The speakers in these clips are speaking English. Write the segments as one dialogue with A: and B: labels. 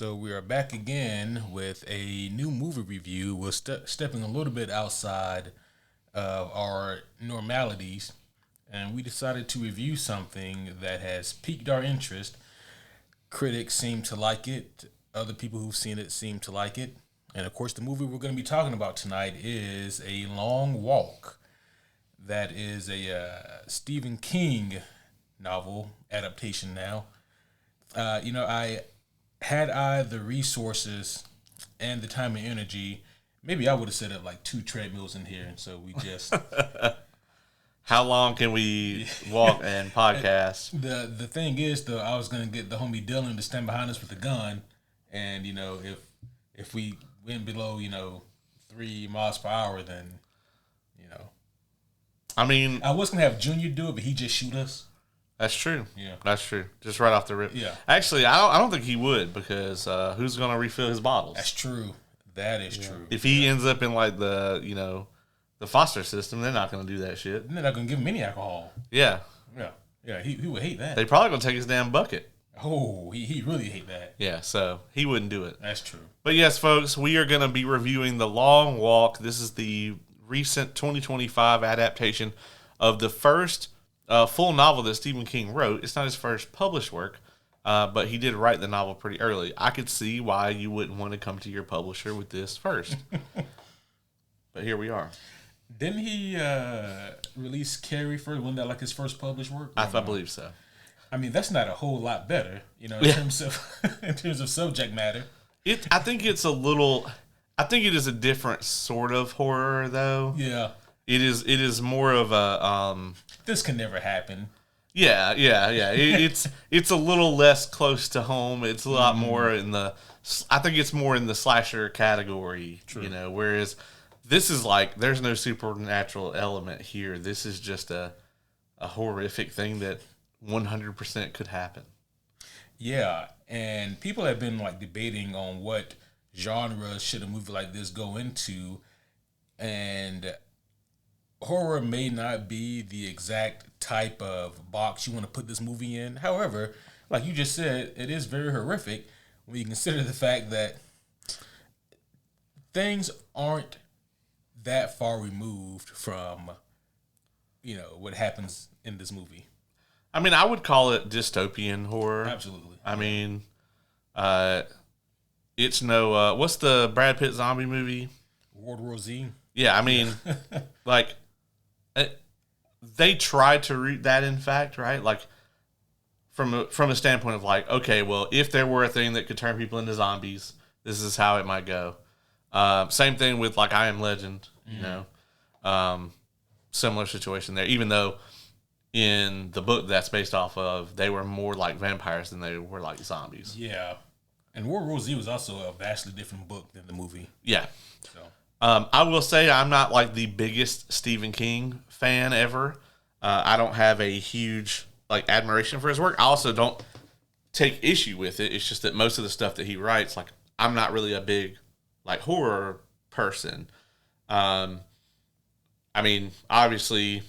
A: So we are back again with a new movie review. We're stepping a little bit outside of our normalities, and we decided to review something that has piqued our interest. Critics seem to like it. Other people who've seen it seem to like it. And of course, the movie we're going to be talking about tonight is A Long Walk. That is a Stephen King novel adaptation now. Had I the resources and the time and energy, maybe I would have set up like 2 treadmills in here. And so we just...
B: How long can we walk and podcast?
A: The thing is, though, I was going to get the homie Dylan to stand behind us with a gun. And, if we went below, 3 miles per hour, then,
B: I mean...
A: I was going to have Junior do it, but he just shoot us.
B: That's true.
A: Yeah.
B: That's true. Just right off the rip.
A: Yeah.
B: Actually, I don't think he would, because who's going to refill his bottles?
A: That's true. That is true.
B: If he ends up in like the foster system, they're not going to do that shit.
A: And they're not going to give him any alcohol.
B: Yeah.
A: Yeah. Yeah, he would hate that.
B: They probably going to take his damn bucket.
A: Oh, he really hate that.
B: Yeah, so he wouldn't do it.
A: That's true.
B: But yes, folks, we are going to be reviewing The Long Walk. This is the recent 2025 adaptation of the first full novel that Stephen King wrote. It's not his first published work, but he did write the novel pretty early. I could see why you wouldn't want to come to your publisher with this first. But here we are.
A: Didn't he release Carrie first? Wasn't that like his first published work?
B: I believe so.
A: I mean, that's not a whole lot better, in terms of subject matter.
B: I think it is a different sort of horror, though.
A: Yeah.
B: It is more of a
A: this can never happen.
B: Yeah. It's a little less close to home. It's a lot more I think it's more in the slasher category.
A: True.
B: Whereas this is like there's no supernatural element here. This is just a horrific thing that 100% could happen.
A: Yeah, and people have been like debating on what genre should a movie like this go into, and horror may not be the exact type of box you want to put this movie in. However, like you just said, it is very horrific when you consider the fact that things aren't that far removed from, what happens in this movie.
B: I mean, I would call it dystopian horror.
A: Absolutely.
B: I mean, it's no, what's the Brad Pitt zombie movie?
A: World War Z.
B: Yeah, I mean, like, they tried to read that, in fact, right? Like, from a standpoint of like, okay, well, if there were a thing that could turn people into zombies, this is how it might go. Same thing with like I Am Legend, similar situation there. Even though in the book that's based off of, they were more like vampires than they were like zombies.
A: Yeah, and World War Z was also a vastly different book than the movie.
B: Yeah.
A: So.
B: I will say I'm not like the biggest Stephen King fan ever. I don't have a huge like admiration for his work. I also don't take issue with it. It's just that most of the stuff that he writes, like I'm not really a big like horror person. I mean, obviously,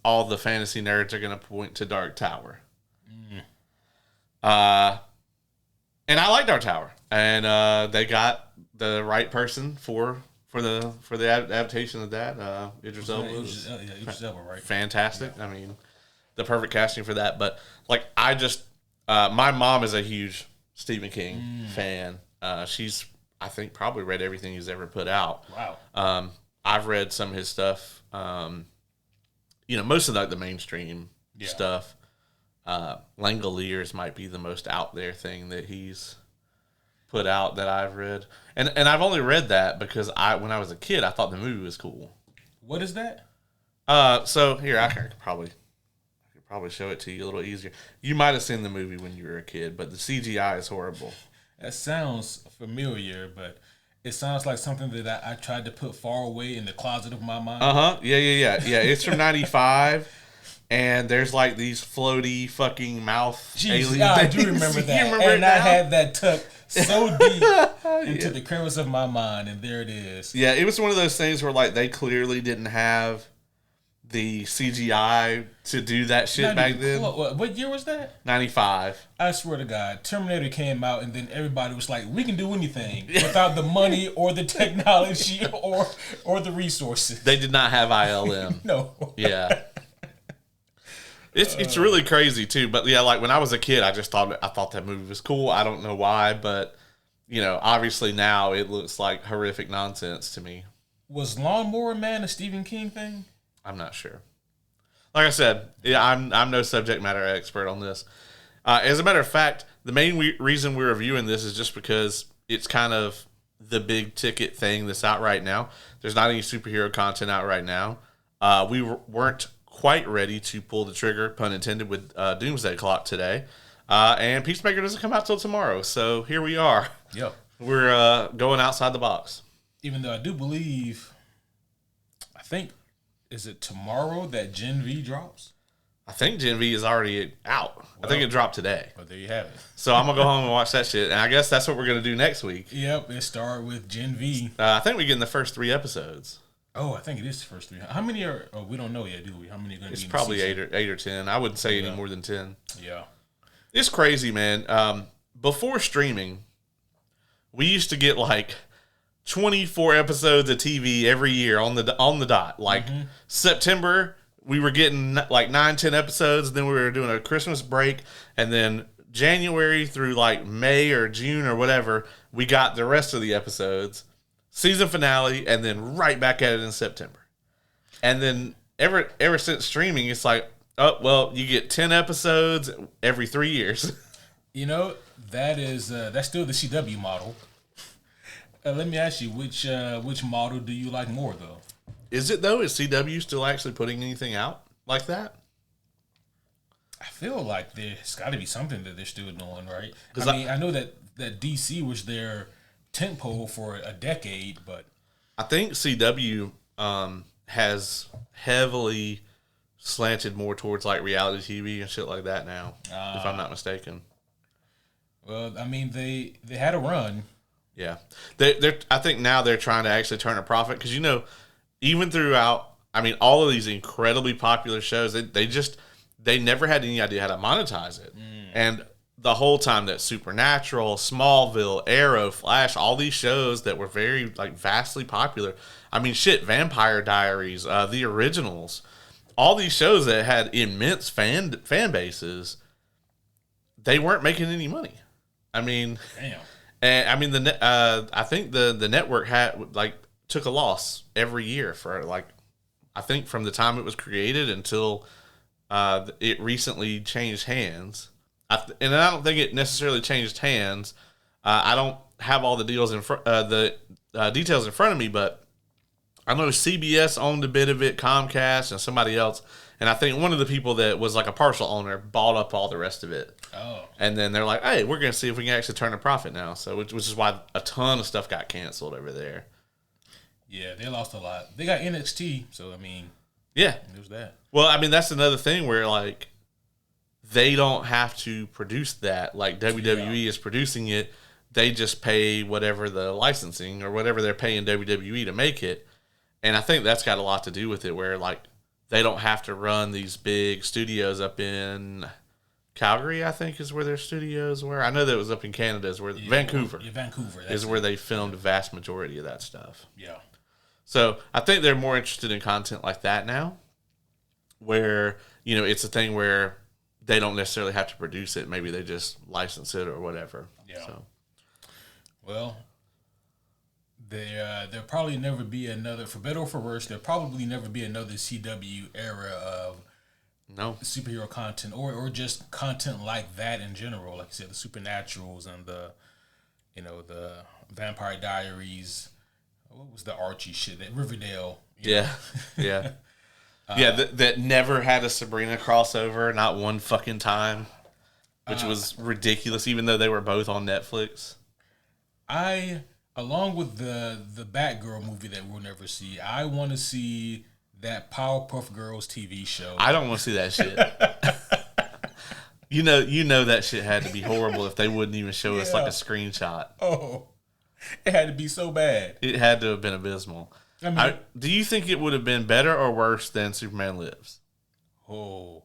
B: all the fantasy nerds are going to point to Dark Tower. And I like Dark Tower, and they got the right person for the adaptation of that. Idris Elba was
A: right?
B: fantastic.
A: Yeah.
B: I mean, the perfect casting for that. But like, I just my mom is a huge Stephen King fan. She's I think probably read everything he's ever put out.
A: Wow.
B: I've read some of his stuff. Most of the mainstream stuff. Langoliers might be the most out there thing that he's put out that I've read. And I've only read that because when I was a kid, I thought the movie was cool.
A: What is that?
B: So here, I could probably show it to you a little easier. You might have seen the movie when you were a kid, but the CGI is horrible.
A: That sounds familiar, but it sounds like something that I tried to put far away in the closet of my mind.
B: Yeah. It's from 95. And there's like these floaty fucking mouth alien things.
A: I do remember that. And I had that tucked so deep into the crevice of my mind, and there it is.
B: Yeah, it was one of those things where like they clearly didn't have the CGI to do that shit
A: Not
B: back
A: even
B: then.
A: What year was that?
B: 95.
A: I swear to God, Terminator came out, and then everybody was like, "We can do anything without the money or the technology or the resources."
B: They did not have ILM.
A: No.
B: Yeah. It's really crazy too. But yeah, like when I was a kid, I thought that movie was cool. I don't know why, but obviously now it looks like horrific nonsense to me.
A: Was Lawnmower Man a Stephen King thing?
B: I'm not sure. Like I said, yeah, I'm no subject matter expert on this. As a matter of fact, the main reason we're reviewing this is just because it's kind of the big ticket thing that's out right now. There's not any superhero content out right now. We weren't quite ready to pull the trigger, pun intended, with Doomsday Clock today. And Peacemaker doesn't come out till tomorrow, so here we are.
A: Yep.
B: We're going outside the box.
A: Even though I do believe, I think, is it tomorrow that Gen V drops?
B: I think Gen V is already out. Well, I think it dropped today.
A: But there you have it.
B: So I'm going to go home and watch that shit. And I guess that's what we're going to do next week.
A: Yep, it started with Gen V.
B: I think we get in the first 3 episodes.
A: Oh, I think it is the first 3. How many are... Oh, we don't know yet, do we? How many are going to be
B: It's probably 8 or 10. I wouldn't say any more than 10.
A: Yeah.
B: It's crazy, man. Before streaming, we used to get like 24 episodes of TV every year on the dot. Like September, we were getting like 9-10 episodes. Then we were doing a Christmas break, and then January through like May or June or whatever, we got the rest of the episodes, season finale, and then right back at it in September. And then ever since streaming, it's like, oh well, you get 10 episodes every 3 years.
A: That's still the CW model. Let me ask you, which model do you like more, though?
B: Is it, though? Is CW still actually putting anything out like that?
A: I feel like there's got to be something that they're still doing, right? I know that DC was their tentpole for a decade, but...
B: I think CW has heavily slanted more towards, like, reality TV and shit like that now, if I'm not mistaken.
A: Well, I mean, they had a run...
B: Yeah, I think now they're trying to actually turn a profit because even throughout, I mean, all of these incredibly popular shows, they never had any idea how to monetize it, and the whole time that Supernatural, Smallville, Arrow, Flash, all these shows that were very like vastly popular. I mean, shit, Vampire Diaries, the originals, all these shows that had immense fan bases, they weren't making any money. I mean,
A: damn.
B: And I mean I think the network took a loss every year for I think from the time it was created until it recently changed hands. And I don't think it necessarily changed hands. I don't have all the details in front of me, but I know CBS owned a bit of it, Comcast, and somebody else. And I think one of the people that was like a partial owner bought up all the rest of it.
A: Oh.
B: And then they're like, hey, we're going to see if we can actually turn a profit now. So, which is why a ton of stuff got canceled over there.
A: Yeah, they lost a lot. They got NXT, so, I mean.
B: Yeah.
A: There's that.
B: Well, I mean, that's another thing where, like, they don't have to produce that. Like, WWE is producing it. They just pay whatever the licensing or whatever they're paying WWE to make it. And I think that's got a lot to do with it where, like, they don't have to run these big studios up in Calgary, I think, is where their studios were. I know that it was up in Canada, Vancouver.
A: Yeah, Vancouver.
B: Is where they filmed the vast majority of that stuff.
A: Yeah.
B: So I think they're more interested in content like that now, where, it's a thing where they don't necessarily have to produce it. Maybe they just license it or whatever.
A: Yeah.
B: So.
A: Well, there'll probably never be another, for better or for worse, there'll probably never be another CW era of superhero content or just content like that in general. Like you said, the Supernaturals and the Vampire Diaries. What was the Archie shit? That Riverdale.
B: Yeah. That never had a Sabrina crossover, not one fucking time, which was ridiculous, even though they were both on Netflix.
A: Along with the Batgirl movie that we'll never see, I want to see that Powerpuff Girls TV show.
B: I don't want to see that shit. you know that shit had to be horrible if they wouldn't even show us like a screenshot.
A: Oh, it had to be so bad.
B: It had to have been abysmal.
A: I mean,
B: Do you think it would have been better or worse than Superman Lives?
A: oh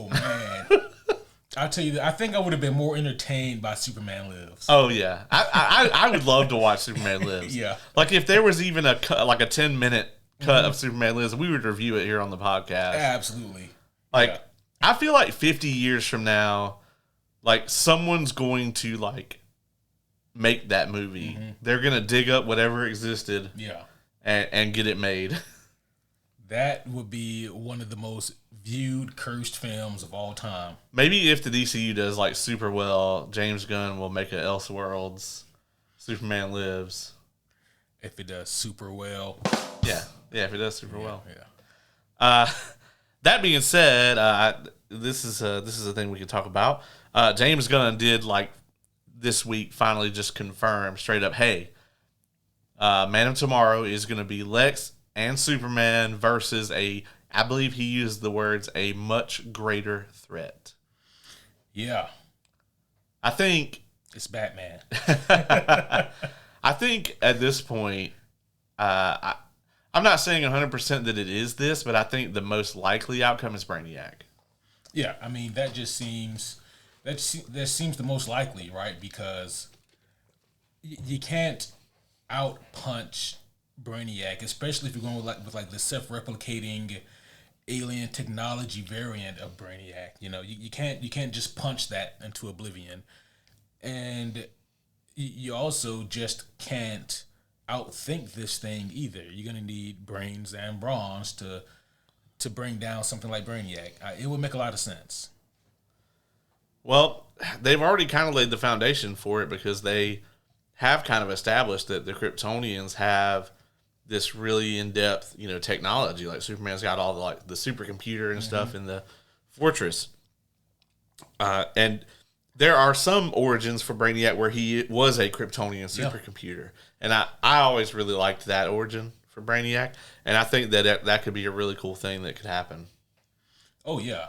A: man. I'll tell you that I think I would have been more entertained by Superman Lives.
B: Oh yeah, I would love to watch Superman Lives.
A: Yeah.
B: Like if there was even a 10-minute cut of Superman Lives, we would review it here on the podcast.
A: Absolutely.
B: Like
A: Yeah.
B: I feel like 50 years from now, like someone's going to like make that movie. They're gonna dig up whatever existed,
A: Yeah.
B: and get it made.
A: That would be one of the most viewed cursed films of all time.
B: Maybe if the DCU does like super well, James Gunn will make a Elseworlds, Superman Lives.
A: If it does super well.
B: Yeah, if it does super well.
A: Yeah.
B: That being said, this is a thing we can talk about. James Gunn did like this week finally just confirm straight up, hey, Man of Tomorrow is going to be Lex and Superman versus I believe he used the words, a much greater threat.
A: Yeah.
B: I think
A: It's Batman.
B: I think at this point, I'm not saying 100% that it is this, but I think the most likely outcome is Brainiac.
A: Yeah, I mean that just seems that seems the most likely, right? Because you can't outpunch Brainiac, especially if you're going with like the self-replicating alien technology variant of Brainiac. You know, you can't just punch that into oblivion, and you also just can't outthink this thing either. You're gonna need brains and brawns to bring down something like Brainiac. It would make a lot of sense.
B: Well, they've already kind of laid the foundation for it because they have kind of established that the Kryptonians have this really in-depth, technology. Like Superman's got all the supercomputer and stuff in the fortress. And there are some origins for Brainiac where he was a Kryptonian supercomputer. And I always really liked that origin for Brainiac. And I think that could be a really cool thing that could happen.
A: Oh yeah.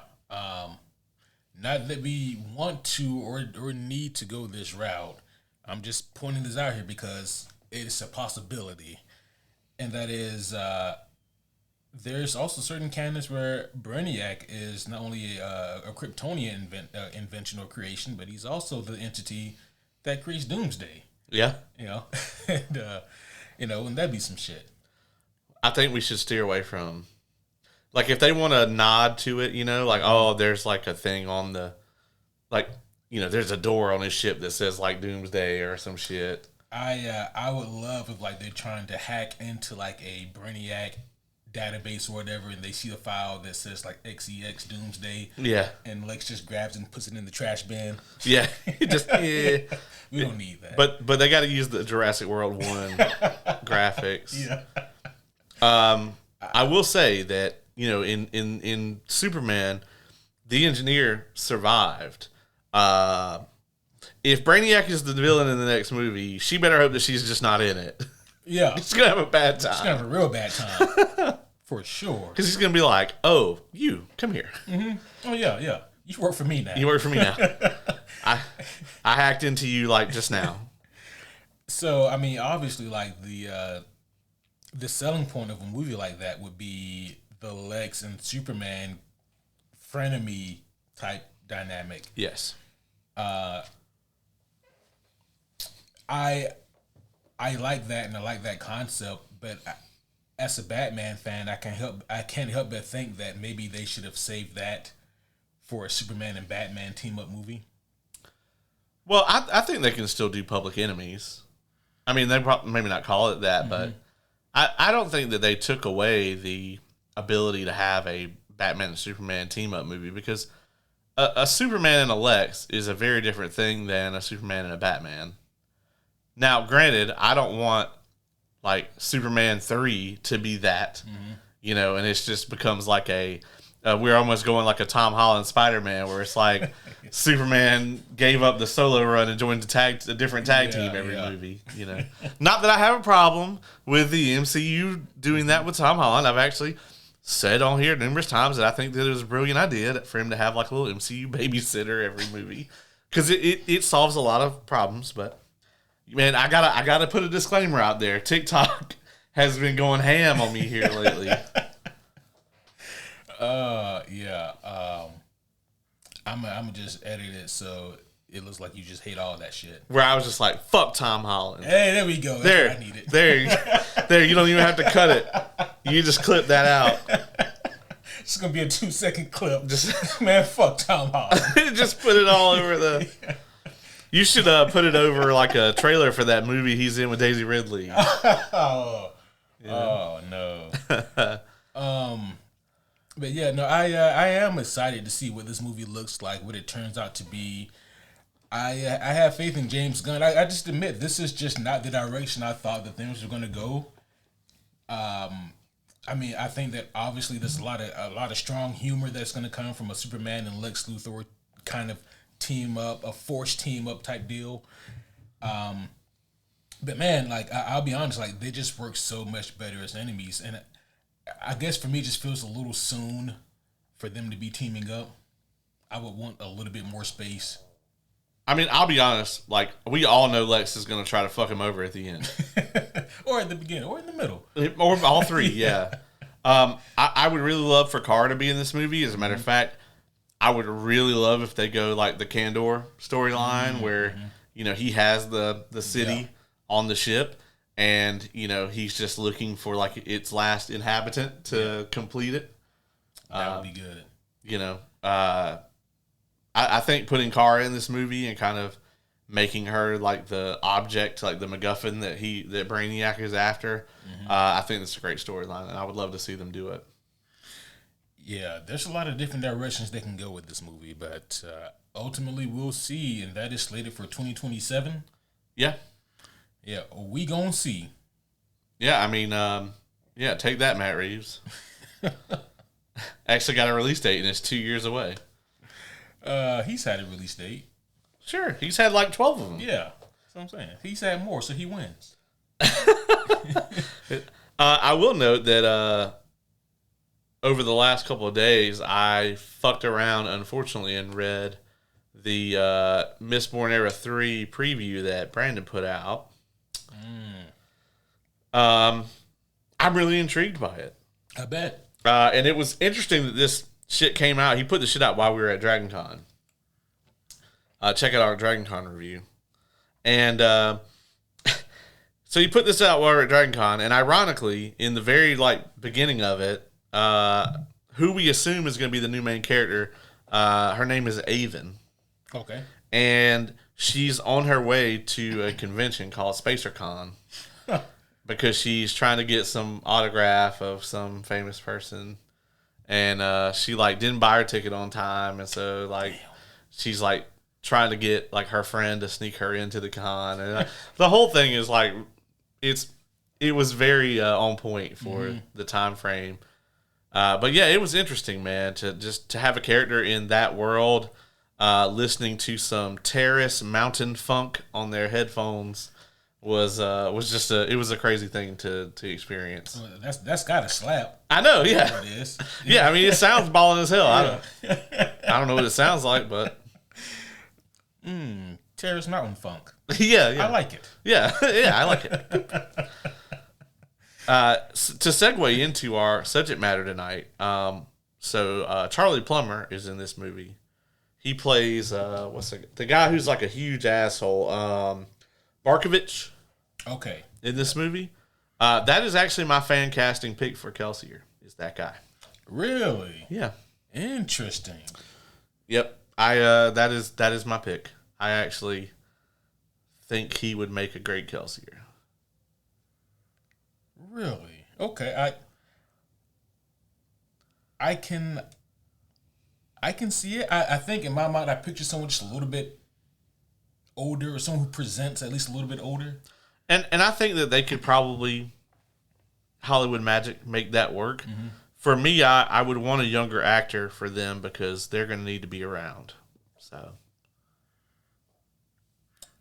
A: Not that we want to or need to go this route. I'm just pointing this out here because it's a possibility. And that is, there's also certain canons where Brainiac is not only a Kryptonian invention or creation, but he's also the entity that creates Doomsday.
B: Yeah.
A: And that'd be some shit.
B: I think we should steer away from, like, if they want to nod to it, like, there's like a thing on the, like, there's a door on his ship that says like Doomsday or some shit.
A: I would love if like they're trying to hack into like a Brainiac database or whatever, and they see a file that says like XEX Doomsday.
B: Yeah.
A: And Lex just grabs it and puts it in the trash bin.
B: Yeah. We
A: don't need that.
B: But they got to use the Jurassic World 1 graphics.
A: Yeah.
B: I will say that, in Superman, the engineer survived. If Brainiac is the villain in the next movie, she better hope that she's just not in it.
A: Yeah.
B: She's going to have a bad time.
A: She's going to have a real bad time. For sure.
B: Because he's going to be like, oh, you, come here.
A: Mm-hmm. Oh, yeah. You work for me now.
B: You work for me now. I hacked into you like just now.
A: So, I mean, obviously, like the selling point of a movie like that would be the Lex and Superman frenemy type dynamic.
B: Yes.
A: I like that and I like that concept, but as a Batman fan, I can't help but think that maybe they should have saved that for a Superman and Batman team up movie.
B: Well, I think they can still do Public Enemies. I mean, they probably maybe not call it that, but I don't think that they took away the ability to have a Batman and Superman team up movie, because a Superman and a Lex is a very different thing than a Superman and a Batman. Now, granted, I don't want like Superman 3 to be that, and it just becomes like we're almost going like a Tom Holland Spider-Man, where it's like Superman gave up the solo run and joined a different tag team every movie. Not that I have a problem with the MCU doing that with Tom Holland. I've actually said on here numerous times that I think that it was a brilliant idea for him to have like a little MCU babysitter every movie, because it solves a lot of problems. But man, I gotta put a disclaimer out there. TikTok has been going ham on me here lately.
A: Yeah. I'm gonna just edit it so it looks like you just hate all that shit.
B: Where I was just like, fuck Tom Holland.
A: Hey, there we go. That's
B: there,
A: what I needed.
B: There. You don't even have to cut it. You just clip that out.
A: It's gonna be a 2-second clip. Just man, fuck Tom Holland.
B: Just put it all over the. You should put it over like a trailer for that movie he's in with Daisy Ridley.
A: Oh no. But yeah, no, I am excited to see what this movie looks like, what it turns out to be. I have faith in James Gunn. I just admit this is just not the direction I thought that things were going to go. I mean, I think that obviously there's a lot of strong humor that's going to come from a Superman and Lex Luthor kind of team up, a forced team up type deal. But man, like I'll be honest, like they just work so much better as enemies, and I guess for me, it just feels a little soon for them to be teaming up. I would want a little bit more space.
B: I mean, I'll be honest. Like, we all know Lex is going to try to fuck him over at the end.
A: Or at the beginning, or in the middle.
B: Or all three, yeah. I would really love for Kara to be in this movie. As a matter of fact, I would really love if they go like the Kandor storyline where, you know, he has the city on the ship and, you know, he's just looking for like its last inhabitant to complete it.
A: That would be good.
B: You know, I think putting Kara in this movie and kind of making her like the object, like the MacGuffin that Brainiac is after, I think that's a great storyline, and I would love to see them do it.
A: Yeah, there's a lot of different directions they can go with this movie, but ultimately we'll see, and that is slated for 2027.
B: Yeah.
A: Yeah, we gonna see.
B: Yeah, I mean, yeah, take that, Matt Reeves. Actually got a release date, and it's 2 years away.
A: He's had a release date.
B: Sure, he's had like 12 of them.
A: Yeah, that's what I'm saying. He's had more, so he wins.
B: I will note that over the last couple of days, I fucked around, unfortunately, and read the Mistborn Era 3 preview that Brandon put out. I'm really intrigued by it.
A: I bet.
B: And it was interesting that this shit came out. He put the shit out while we were at Dragon Con. Check out our Dragon Con review. And so he put this out while we were at Dragon Con, and ironically, in the very beginning of it, who we assume is going to be the new main character, her name is Avon.
A: Okay.
B: And she's on her way to a convention called SpacerCon because she's trying to get some autograph of some famous person. And she didn't buy her ticket on time, and so she's trying to get her friend to sneak her into the con, and the whole thing is it was very on point for the time frame. But yeah, it was interesting, man, to have a character in that world, listening to some terrace mountain funk on their headphones was just it was a crazy thing to experience.
A: Well, that's gotta slap.
B: I know, yeah.
A: It is.
B: Yeah, I mean, it sounds balling as hell. I don't know what it sounds like, but
A: Terrace Mountain Funk.
B: Yeah,
A: I like it.
B: Yeah, yeah, I like it. To segue into our subject matter tonight, so Charlie Plummer is in this movie. He plays the guy who's a huge asshole, Barkovich.
A: Okay.
B: In this movie, that is actually my fan casting pick for Kelsier. Is that guy?
A: Really?
B: Yeah.
A: Interesting.
B: Yep. That is my pick. I actually think he would make a great Kelsier.
A: Really? Okay. I can see it. I think in my mind I picture someone just a little bit older, or someone who presents at least a little bit older.
B: And I think that they could probably Hollywood Magic make that work. Mm-hmm. For me, I would want a younger actor for them because they're going to need to be around. So,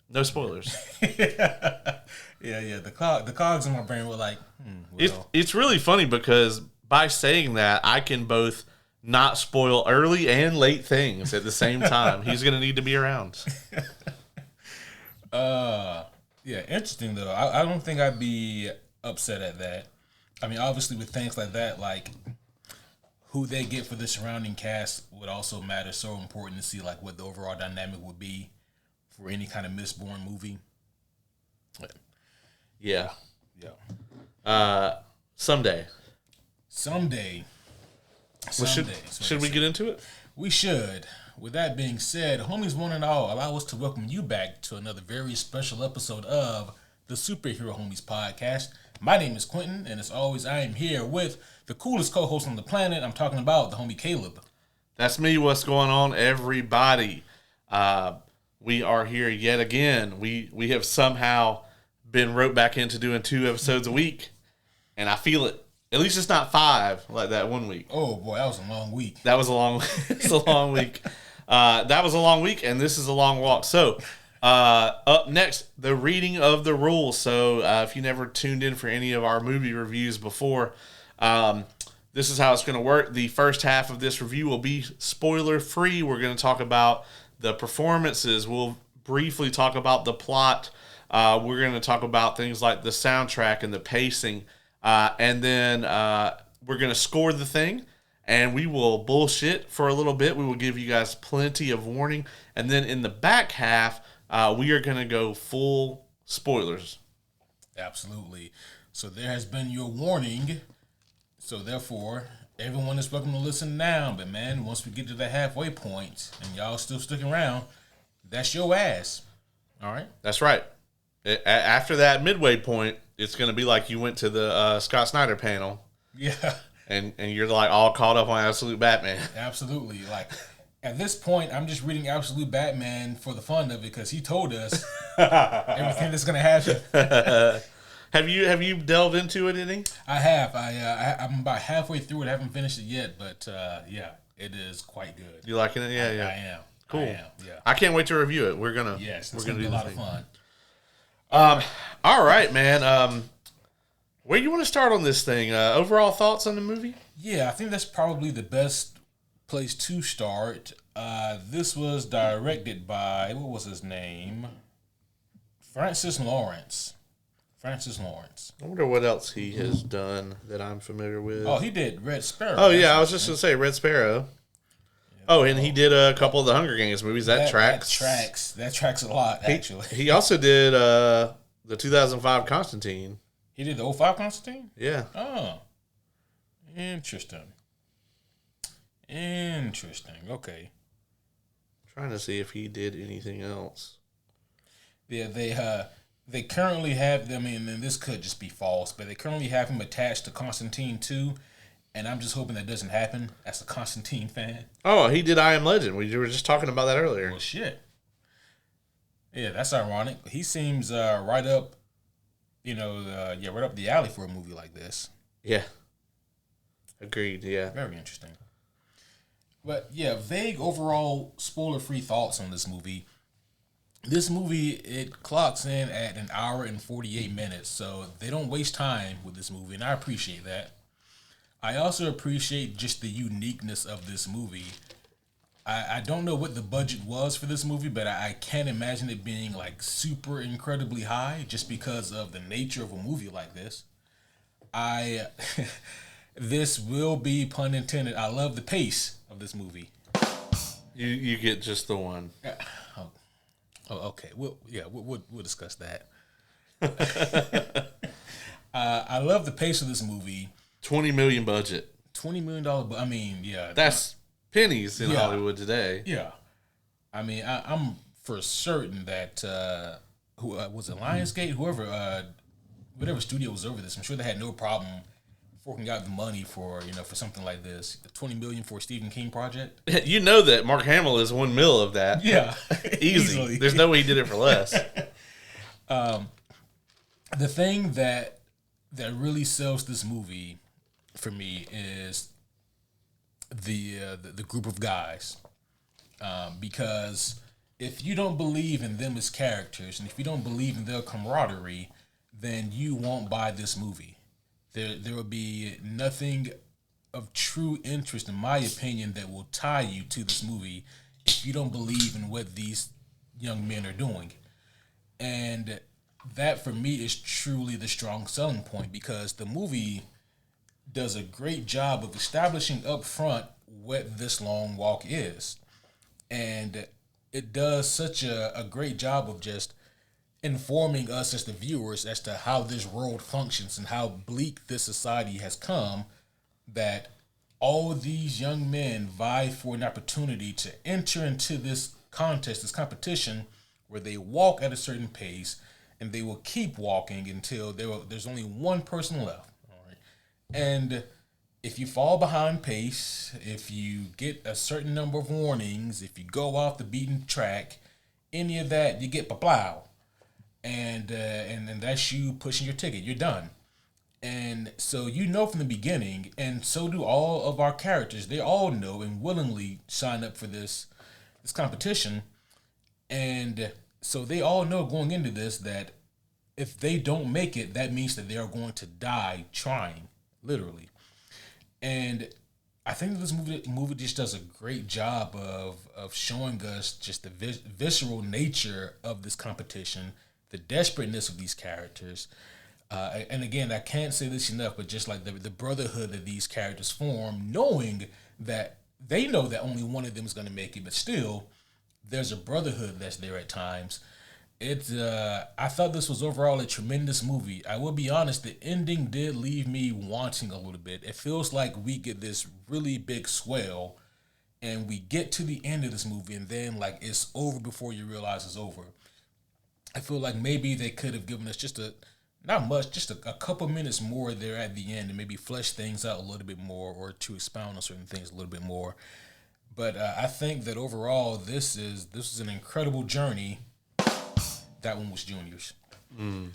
B: no spoilers.
A: Yeah. The cogs in my brain were well.
B: It's really funny because by saying that, I can both not spoil early and late things at the same time. He's going to need to be around.
A: Yeah, interesting though. I don't think I'd be upset at that. I mean, obviously with things like that, like who they get for the surrounding cast would also matter. So important to see like what the overall dynamic would be for any kind of Mistborn movie.
B: Yeah.
A: Someday.
B: Should we get into it?
A: We should. With that being said, homies one and all, allow us to welcome you back to another very special episode of the Superhero Homies Podcast. My name is Quentin, and as always, I am here with the coolest co-host on the planet. I'm talking about the homie Caleb.
B: That's me. What's going on, everybody? We are here yet again. We have somehow been roped back into doing 2 episodes a week, and I feel it. At least it's not 5 like that one week.
A: Oh boy, that was a long week.
B: That was a long. It's a long week. That was a long week, and this is a long walk. So, up next, the reading of the rules. So, if you never tuned in for any of our movie reviews before, this is how it's going to work. The first half of this review will be spoiler free. We're going to talk about the performances. We'll briefly talk about the plot. We're going to talk about things like the soundtrack and the pacing. And then we're going to score the thing, and we will bullshit for a little bit. We will give you guys plenty of warning. And then in the back half, we are going to go full spoilers.
A: Absolutely. So there has been your warning. So therefore, everyone is welcome to listen now. But man, once we get to the halfway point and y'all still sticking around, that's your ass. All right?
B: That's right. After that midway point, it's going to be like you went to the Scott Snyder panel.
A: Yeah.
B: And you're like all caught up on Absolute Batman.
A: Absolutely. Like at this point, I'm just reading Absolute Batman for the fun of it because he told us everything that's going to happen.
B: Have you delved into it any?
A: I have. I'm about halfway through it. I haven't finished it yet, but yeah, it is quite good.
B: You liking it? Yeah,
A: I am.
B: Cool.
A: I am. Yeah.
B: I can't wait to review it. We're gonna
A: do a lot of fun.
B: All right, man. Where you want to start on this thing? Overall thoughts on the movie?
A: Yeah, I think that's probably the best place to start. This was directed by, what was his name? Francis Lawrence.
B: I wonder what else he has done that I'm familiar with.
A: Oh, he did Red Sparrow.
B: Oh, yeah, I was just going to say Red Sparrow. Oh, and he did a couple of the Hunger Games movies. That tracks.
A: That tracks a lot, actually.
B: He also did the 2005 Constantine.
A: He did the 2005 Constantine?
B: Yeah.
A: Oh. Interesting. Okay.
B: Trying to see if he did anything else.
A: Yeah, they currently have, I mean, and this could just be false, but they currently have him attached to Constantine 2. And I'm just hoping that doesn't happen as a Constantine fan.
B: Oh, he did I Am Legend. We were just talking about that earlier.
A: Well, shit. Yeah, that's ironic. He seems right up, right up the alley for a movie like this.
B: Yeah. Agreed, yeah.
A: Very interesting. But, yeah, vague overall spoiler-free thoughts on this movie. This movie, it clocks in at 1 hour and 48 minutes, so they don't waste time with this movie, and I appreciate that. I also appreciate just the uniqueness of this movie. I don't know what the budget was for this movie, but I can't imagine it being like super incredibly high just because of the nature of a movie like this. This will be, pun intended, I love the pace of this movie.
B: You get just the one.
A: Oh, okay. We'll discuss that. I love the pace of this movie.
B: $20 million budget.
A: $20 million. I mean, yeah.
B: That's pennies in Hollywood today.
A: Yeah. I mean, I'm for certain that who was it, Lionsgate, whatever studio was over this, I'm sure they had no problem forking out the money for something like this. $20 million for a Stephen King project.
B: You know that Mark Hamill is $1 million of that.
A: Yeah,
B: easily. There's no way he did it for less.
A: The thing that really sells this movie for me is the group of guys, because if you don't believe in them as characters and if you don't believe in their camaraderie, then you won't buy this movie. There will be nothing of true interest, in my opinion, that will tie you to this movie if you don't believe in what these young men are doing. And that for me is truly the strong selling point because the movie does a great job of establishing up front what this long walk is. And it does such a great job of just informing us as the viewers as to how this world functions and how bleak this society has come, that all these young men vie for an opportunity to enter into this contest, this competition, where they walk at a certain pace and they will keep walking until there's only one person left. All right. And if you fall behind pace, if you get a certain number of warnings, if you go off the beaten track, any of that, you get plow, and that's you pushing your ticket. You're done. And so you know from the beginning, and so do all of our characters. They all know and willingly sign up for this competition, and so they all know going into this that if they don't make it, that means that they are going to die trying, literally. And I think that this movie just does a great job of showing us just the visceral nature of this competition, the desperateness of these characters. And again, I can't say this enough, but just like the brotherhood that these characters form, knowing that they know that only one of them is going to make it, but still, there's a brotherhood that's there at times. I thought this was overall a tremendous movie. I will be honest, the ending did leave me wanting a little bit. It feels like we get this really big swell, and we get to the end of this movie, and then like it's over before you realize it's over. I feel like maybe they could have given us just not much, just a couple minutes more there at the end, and maybe flesh things out a little bit more, or to expound on certain things a little bit more. But I think that overall, this is an incredible journey. That one was Junior's, and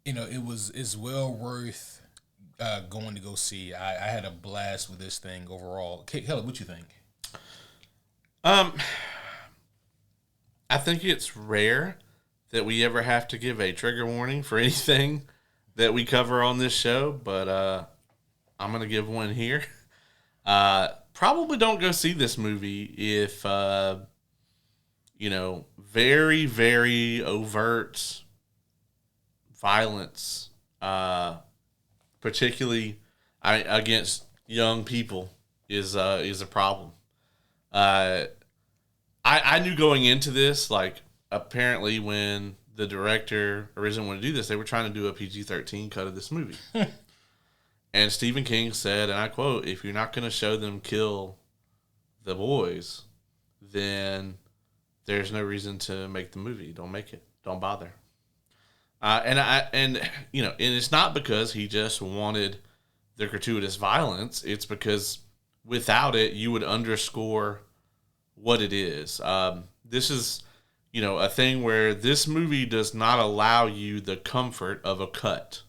A: it's well worth going to go see. I had a blast with this thing overall. Kelly, what you think?
B: I think it's rare that we ever have to give a trigger warning for anything that we cover on this show, but I'm gonna give one here. Probably don't go see this movie if very, very overt violence, particularly against young people, is a problem. I knew going into this, like, apparently when the director originally wanted to do this, they were trying to do a PG-13 cut of this movie. And Stephen King said, and I quote, "If you're not going to show them kill the boys, then there's no reason to make the movie. Don't make it. Don't bother." And it's not because he just wanted the gratuitous violence. It's because without it, you would underscore what it is. This is, a thing where this movie does not allow you the comfort of a cut.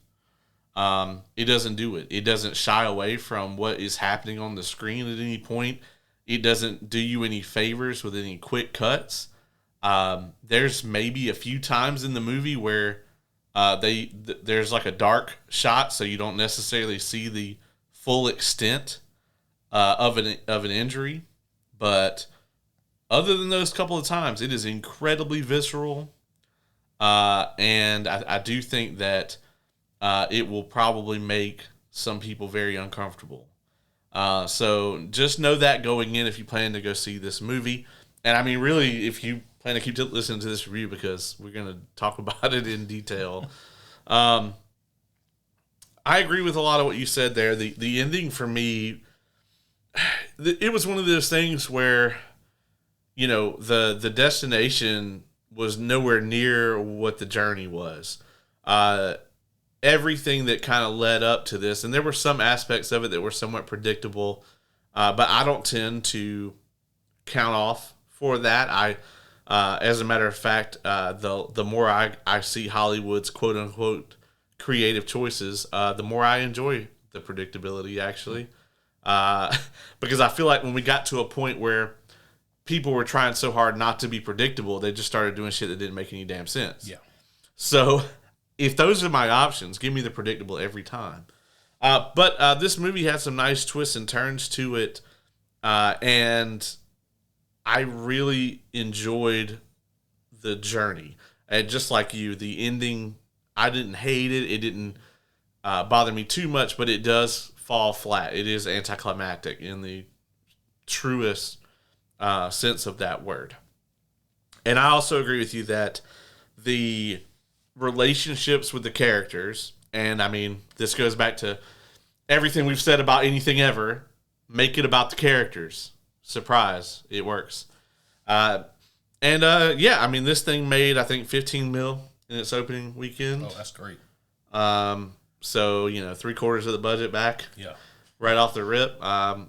B: It doesn't do it. It doesn't shy away from what is happening on the screen at any point. It doesn't do you any favors with any quick cuts. There's maybe a few times in the movie where there's like a dark shot, so you don't necessarily see the full extent of an injury. But other than those couple of times, it is incredibly visceral, and I do think that it will probably make some people very uncomfortable. So just know that going in if you plan to go see this movie. And I mean, really, if you plan to keep listening to this review, because we're going to talk about it in detail. I agree with a lot of what you said there. The ending for me, it was one of those things where, the destination was nowhere near what the journey was. Everything that kind of led up to this, and there were some aspects of it that were somewhat predictable, but I don't tend to count off for that. As a matter of fact, the more I see Hollywood's quote unquote creative choices, the more I enjoy the predictability, actually. Because I feel like when we got to a point where people were trying so hard not to be predictable, they just started doing shit that didn't make any damn sense.
A: Yeah.
B: So if those are my options, give me the predictable every time. But this movie had some nice twists and turns to it, and I really enjoyed the journey. And just like you, the ending, I didn't hate it. It didn't bother me too much, but it does fall flat. It is anticlimactic in the truest sense of that word. And I also agree with you that the relationships with the characters, and I mean, this goes back to everything we've said about anything ever, make it about the characters. Surprise, it works. Yeah, I mean, this thing made, I think, 15 mil in its opening weekend.
A: Oh, that's great.
B: So, 3/4 of the budget back.
A: Yeah.
B: Right off the rip. I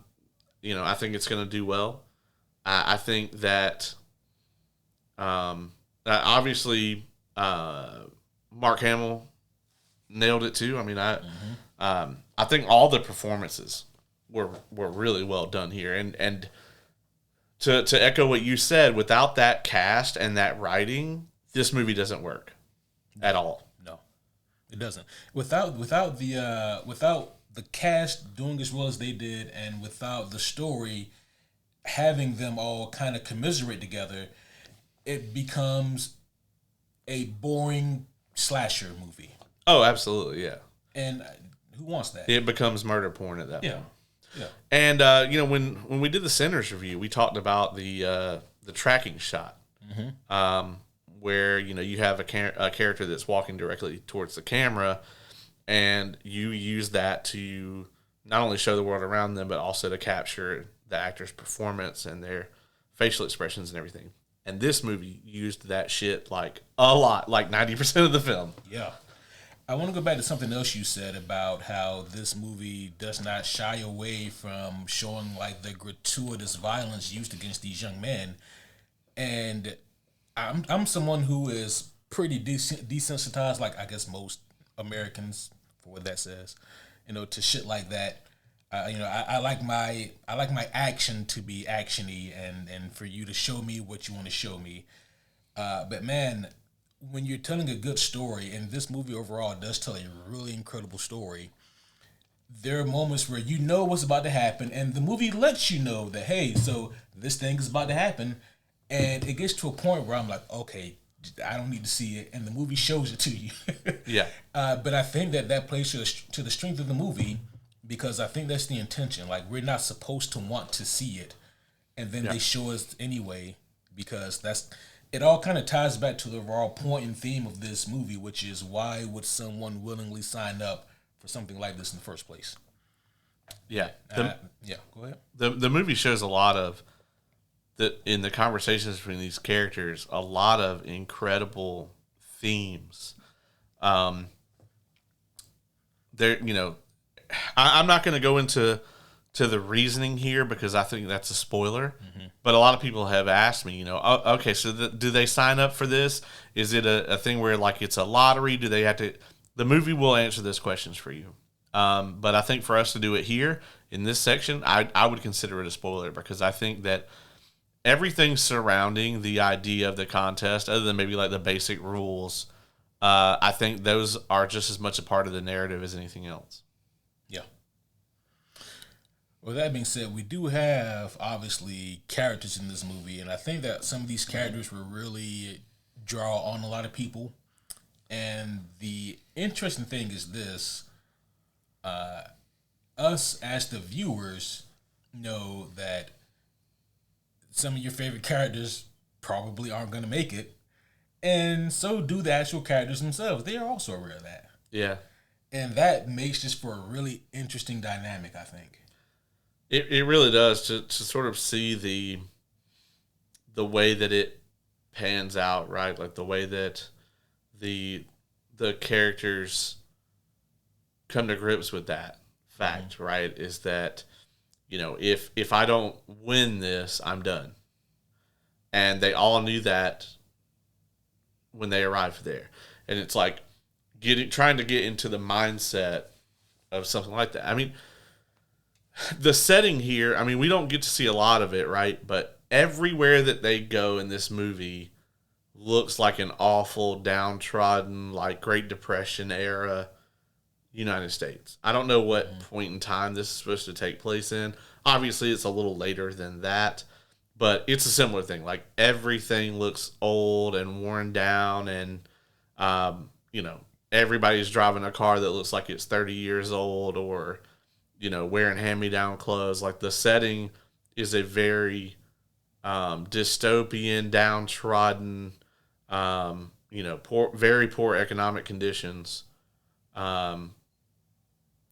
B: think it's going to do well. I think that, obviously, Mark Hamill nailed it too. I mean, I think all the performances were really well done here, and to echo what you said, without that cast and that writing, this movie doesn't work at all.
A: No, it doesn't. Without the cast doing as well as they did, and without the story having them all kind of commiserate together, it becomes a boring slasher movie.
B: Oh, absolutely, yeah.
A: And who wants that?
B: It becomes murder porn at that point.
A: Yeah.
B: And when we did the Sinners review, we talked about the tracking shot, where you have a character that's walking directly towards the camera, and you use that to not only show the world around them, but also to capture the actor's performance and their facial expressions and everything. And this movie used that shit like a lot, like 90% of the film.
A: Yeah. I want to go back to something else you said about how this movie does not shy away from showing like the gratuitous violence used against these young men. And I'm someone who is pretty desensitized, like I guess most Americans, for what that says, to shit like that. I like my action to be actiony, and for you to show me what you want to show me. But man, when you're telling a good story, and this movie overall does tell a really incredible story, there are moments where you know what's about to happen, and the movie lets you know that, hey, so this thing is about to happen, and it gets to a point where I'm like, okay, I don't need to see it, and the movie shows it to you.
B: Yeah.
A: But I think that plays to the strength of the movie, because I think that's the intention. Like, we're not supposed to want to see it, and then they show us anyway, because it all kind of ties back to the raw point and theme of this movie, which is, why would someone willingly sign up for something like this in the first place?
B: Yeah.
A: Go ahead.
B: The movie shows a lot of, in the conversations between these characters, a lot of incredible themes. I'm not going to go into the reasoning here, because I think that's a spoiler. But a lot of people have asked me, okay, so do they sign up for this? Is it a thing where, like, it's a lottery? Do they have to? The movie will answer those questions for you. But I think for us to do it here in this section, I would consider it a spoiler, because I think that everything surrounding the idea of the contest, other than maybe like the basic rules, I think those are just as much a part of the narrative as anything else.
A: Yeah. Well, that being said, we do have, obviously, characters in this movie, and I think that some of these characters will really draw on a lot of people. And the interesting thing is this, us as the viewers know that some of your favorite characters probably aren't going to make it, and so do the actual characters themselves. They are also aware of that.
B: Yeah.
A: And that makes this for a really interesting dynamic, I think.
B: It really does, to sort of see the way that it pans out, right? Like the way that the characters come to grips with that fact, right? Is that, if I don't win this, I'm done. And they all knew that when they arrived there. And it's like trying to get into the mindset of something like that. I mean, the setting here, I mean, we don't get to see a lot of it, right? But everywhere that they go in this movie looks like an awful, downtrodden, like Great Depression era United States. I don't know what point in time this is supposed to take place in. Obviously, it's a little later than that. but it's a similar thing. Like everything looks old and worn down, and everybody's driving a car that looks like it's 30 years old, or wearing hand-me-down clothes. Like the setting is a very dystopian, downtrodden, very poor economic conditions.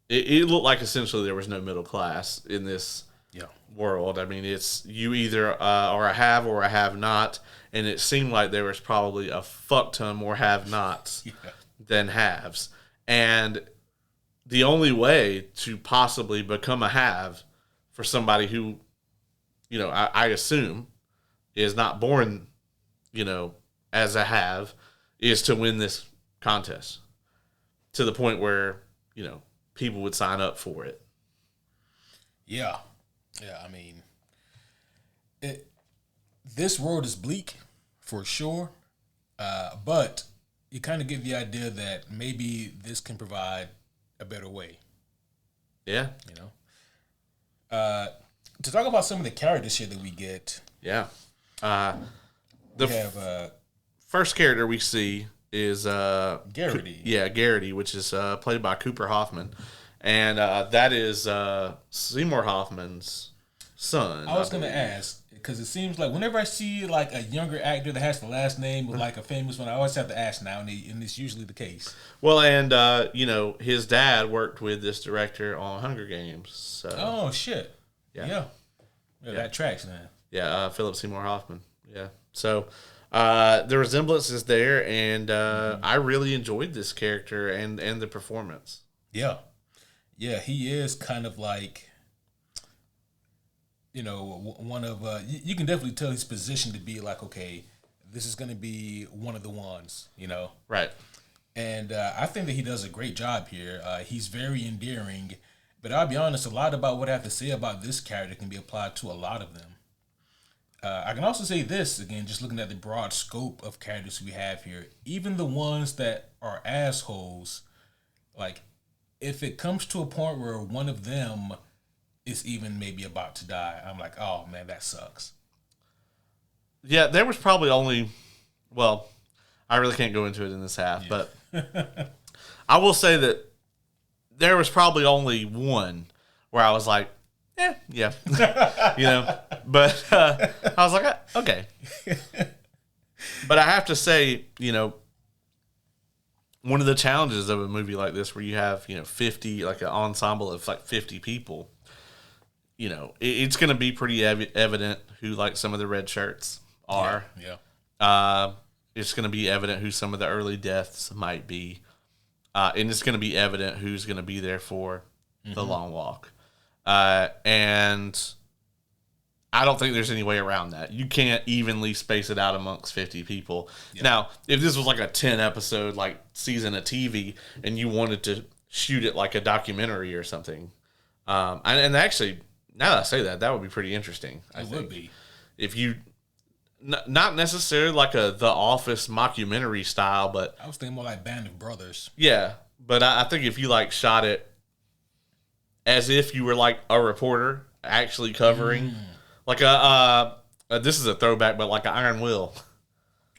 B: It looked like essentially there was no middle class in this world. I mean, it's you either are a have or a have not, and it seemed like there was probably a fuck ton more have nots than haves. And the only way to possibly become a have for somebody who, I assume is not born, as a have, is to win this contest to the point where, people would sign up for it.
A: Yeah. I mean, this world is bleak for sure, but you kind of get the idea that maybe this can provide a better way.
B: Yeah.
A: To talk about some of the characters here that we get.
B: Yeah.
A: We have
B: first character we see is
A: Garrity.
B: Garrity, which is played by Cooper Hoffman. And that is Seymour Hoffman's son.
A: I was going to ask, because it seems like whenever I see like a younger actor that has the last name of like a famous one, I always have to ask now, and it's usually the case.
B: Well, and, his dad worked with this director on Hunger Games. So.
A: Oh, shit. Yeah. That tracks, man.
B: Yeah, Philip Seymour Hoffman. Yeah. So the resemblance is there, and I really enjoyed this character and the performance.
A: Yeah. Yeah, he is kind of like, one of, you can definitely tell his position to be like, okay, this is going to be one of the ones,
B: Right.
A: And I think that he does a great job here. He's very endearing, but I'll be honest, a lot about what I have to say about this character can be applied to a lot of them. I can also say this, again, just looking at the broad scope of characters we have here, even the ones that are assholes, like, if it comes to a point where one of them is even maybe about to die, I'm like, oh, man, that sucks.
B: Yeah, there was probably only, well, I really can't go into it in this half, but I will say that there was probably only one where I was like, yeah. But I was like, okay. But I have to say, one of the challenges of a movie like this where you have, 50, like an ensemble of like 50 people, it's going to be pretty evident who like some of the red shirts are.
A: Yeah.
B: It's going to be evident who some of the early deaths might be. And it's going to be evident who's going to be there for the long walk. And I don't think there's any way around that. You can't evenly space it out amongst 50 people. Yeah. Now, if this was like a 10 episode like season of TV and you wanted to shoot it like a documentary or something, and actually, now that I say that would be pretty interesting. I think. Would be. If you, not necessarily like a The Office mockumentary style, but
A: I was thinking more like Band of Brothers.
B: Yeah, but I think if you like shot it as if you were like a reporter actually covering. Like this is a throwback, but like an Iron Will.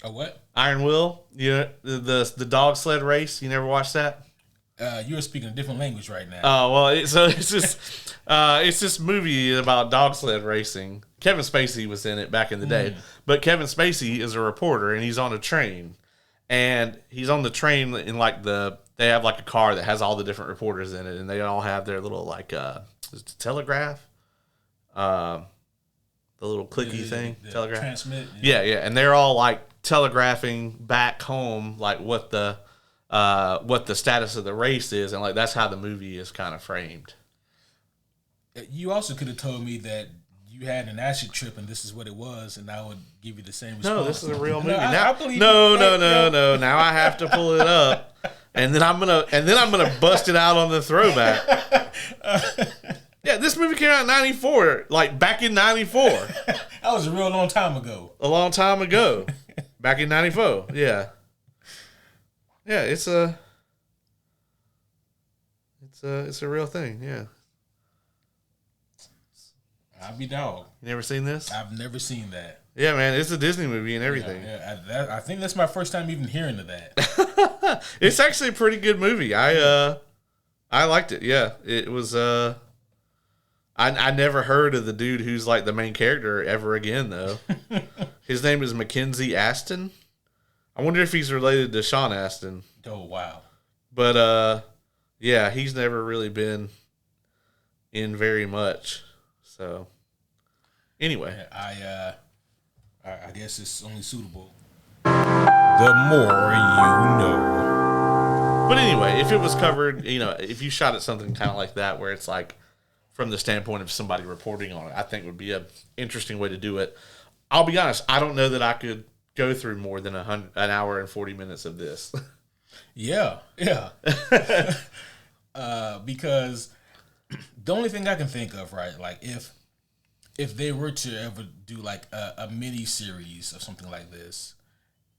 A: A what?
B: Iron Will? Yeah, the dog sled race. You never watched that?
A: You are speaking a different language right now.
B: Oh well, it's this movie about dog sled racing. Kevin Spacey was in it back in the day, but Kevin Spacey is a reporter and he's on a train, and he's on the train in like they have like a car that has all the different reporters in it, and they all have their little like telegraph. The little clicky thing, telegraph.
A: Transmit.
B: Yeah, and they're all like telegraphing back home, like what the status of the race is, and like that's how the movie is kind of framed.
A: You also could have told me that you had an acid trip and this is what it was, and I would give you the same response.
B: No, this is a real movie.
A: No.
B: Now I have to pull it up, and then I'm gonna bust it out on the throwback. Yeah, this movie came out in 94, like back in 94.
A: That was a real long time ago.
B: A long time ago. Back in 94, yeah. Yeah, it's a real thing, yeah.
A: I'll be dog.
B: You never seen this?
A: I've never seen that.
B: Yeah, man, it's a Disney movie and everything.
A: I think that's my first time even hearing of that.
B: It's actually a pretty good movie. I liked it. Yeah, it was. I never heard of the dude who's like the main character ever again though. His name is Mackenzie Aston. I wonder if he's related to Sean Astin.
A: Oh wow!
B: But yeah, he's never really been in very much. So anyway,
A: I guess it's only suitable. The more you know.
B: But anyway, if it was covered, if you shot at something kind of like that, where it's like from the standpoint of somebody reporting on it, I think would be an interesting way to do it. I'll be honest, I don't know that I could go through more than an hour and 40 minutes of this.
A: Yeah. Because the only thing I can think of, right, like if they were to ever do like a mini series of something like this,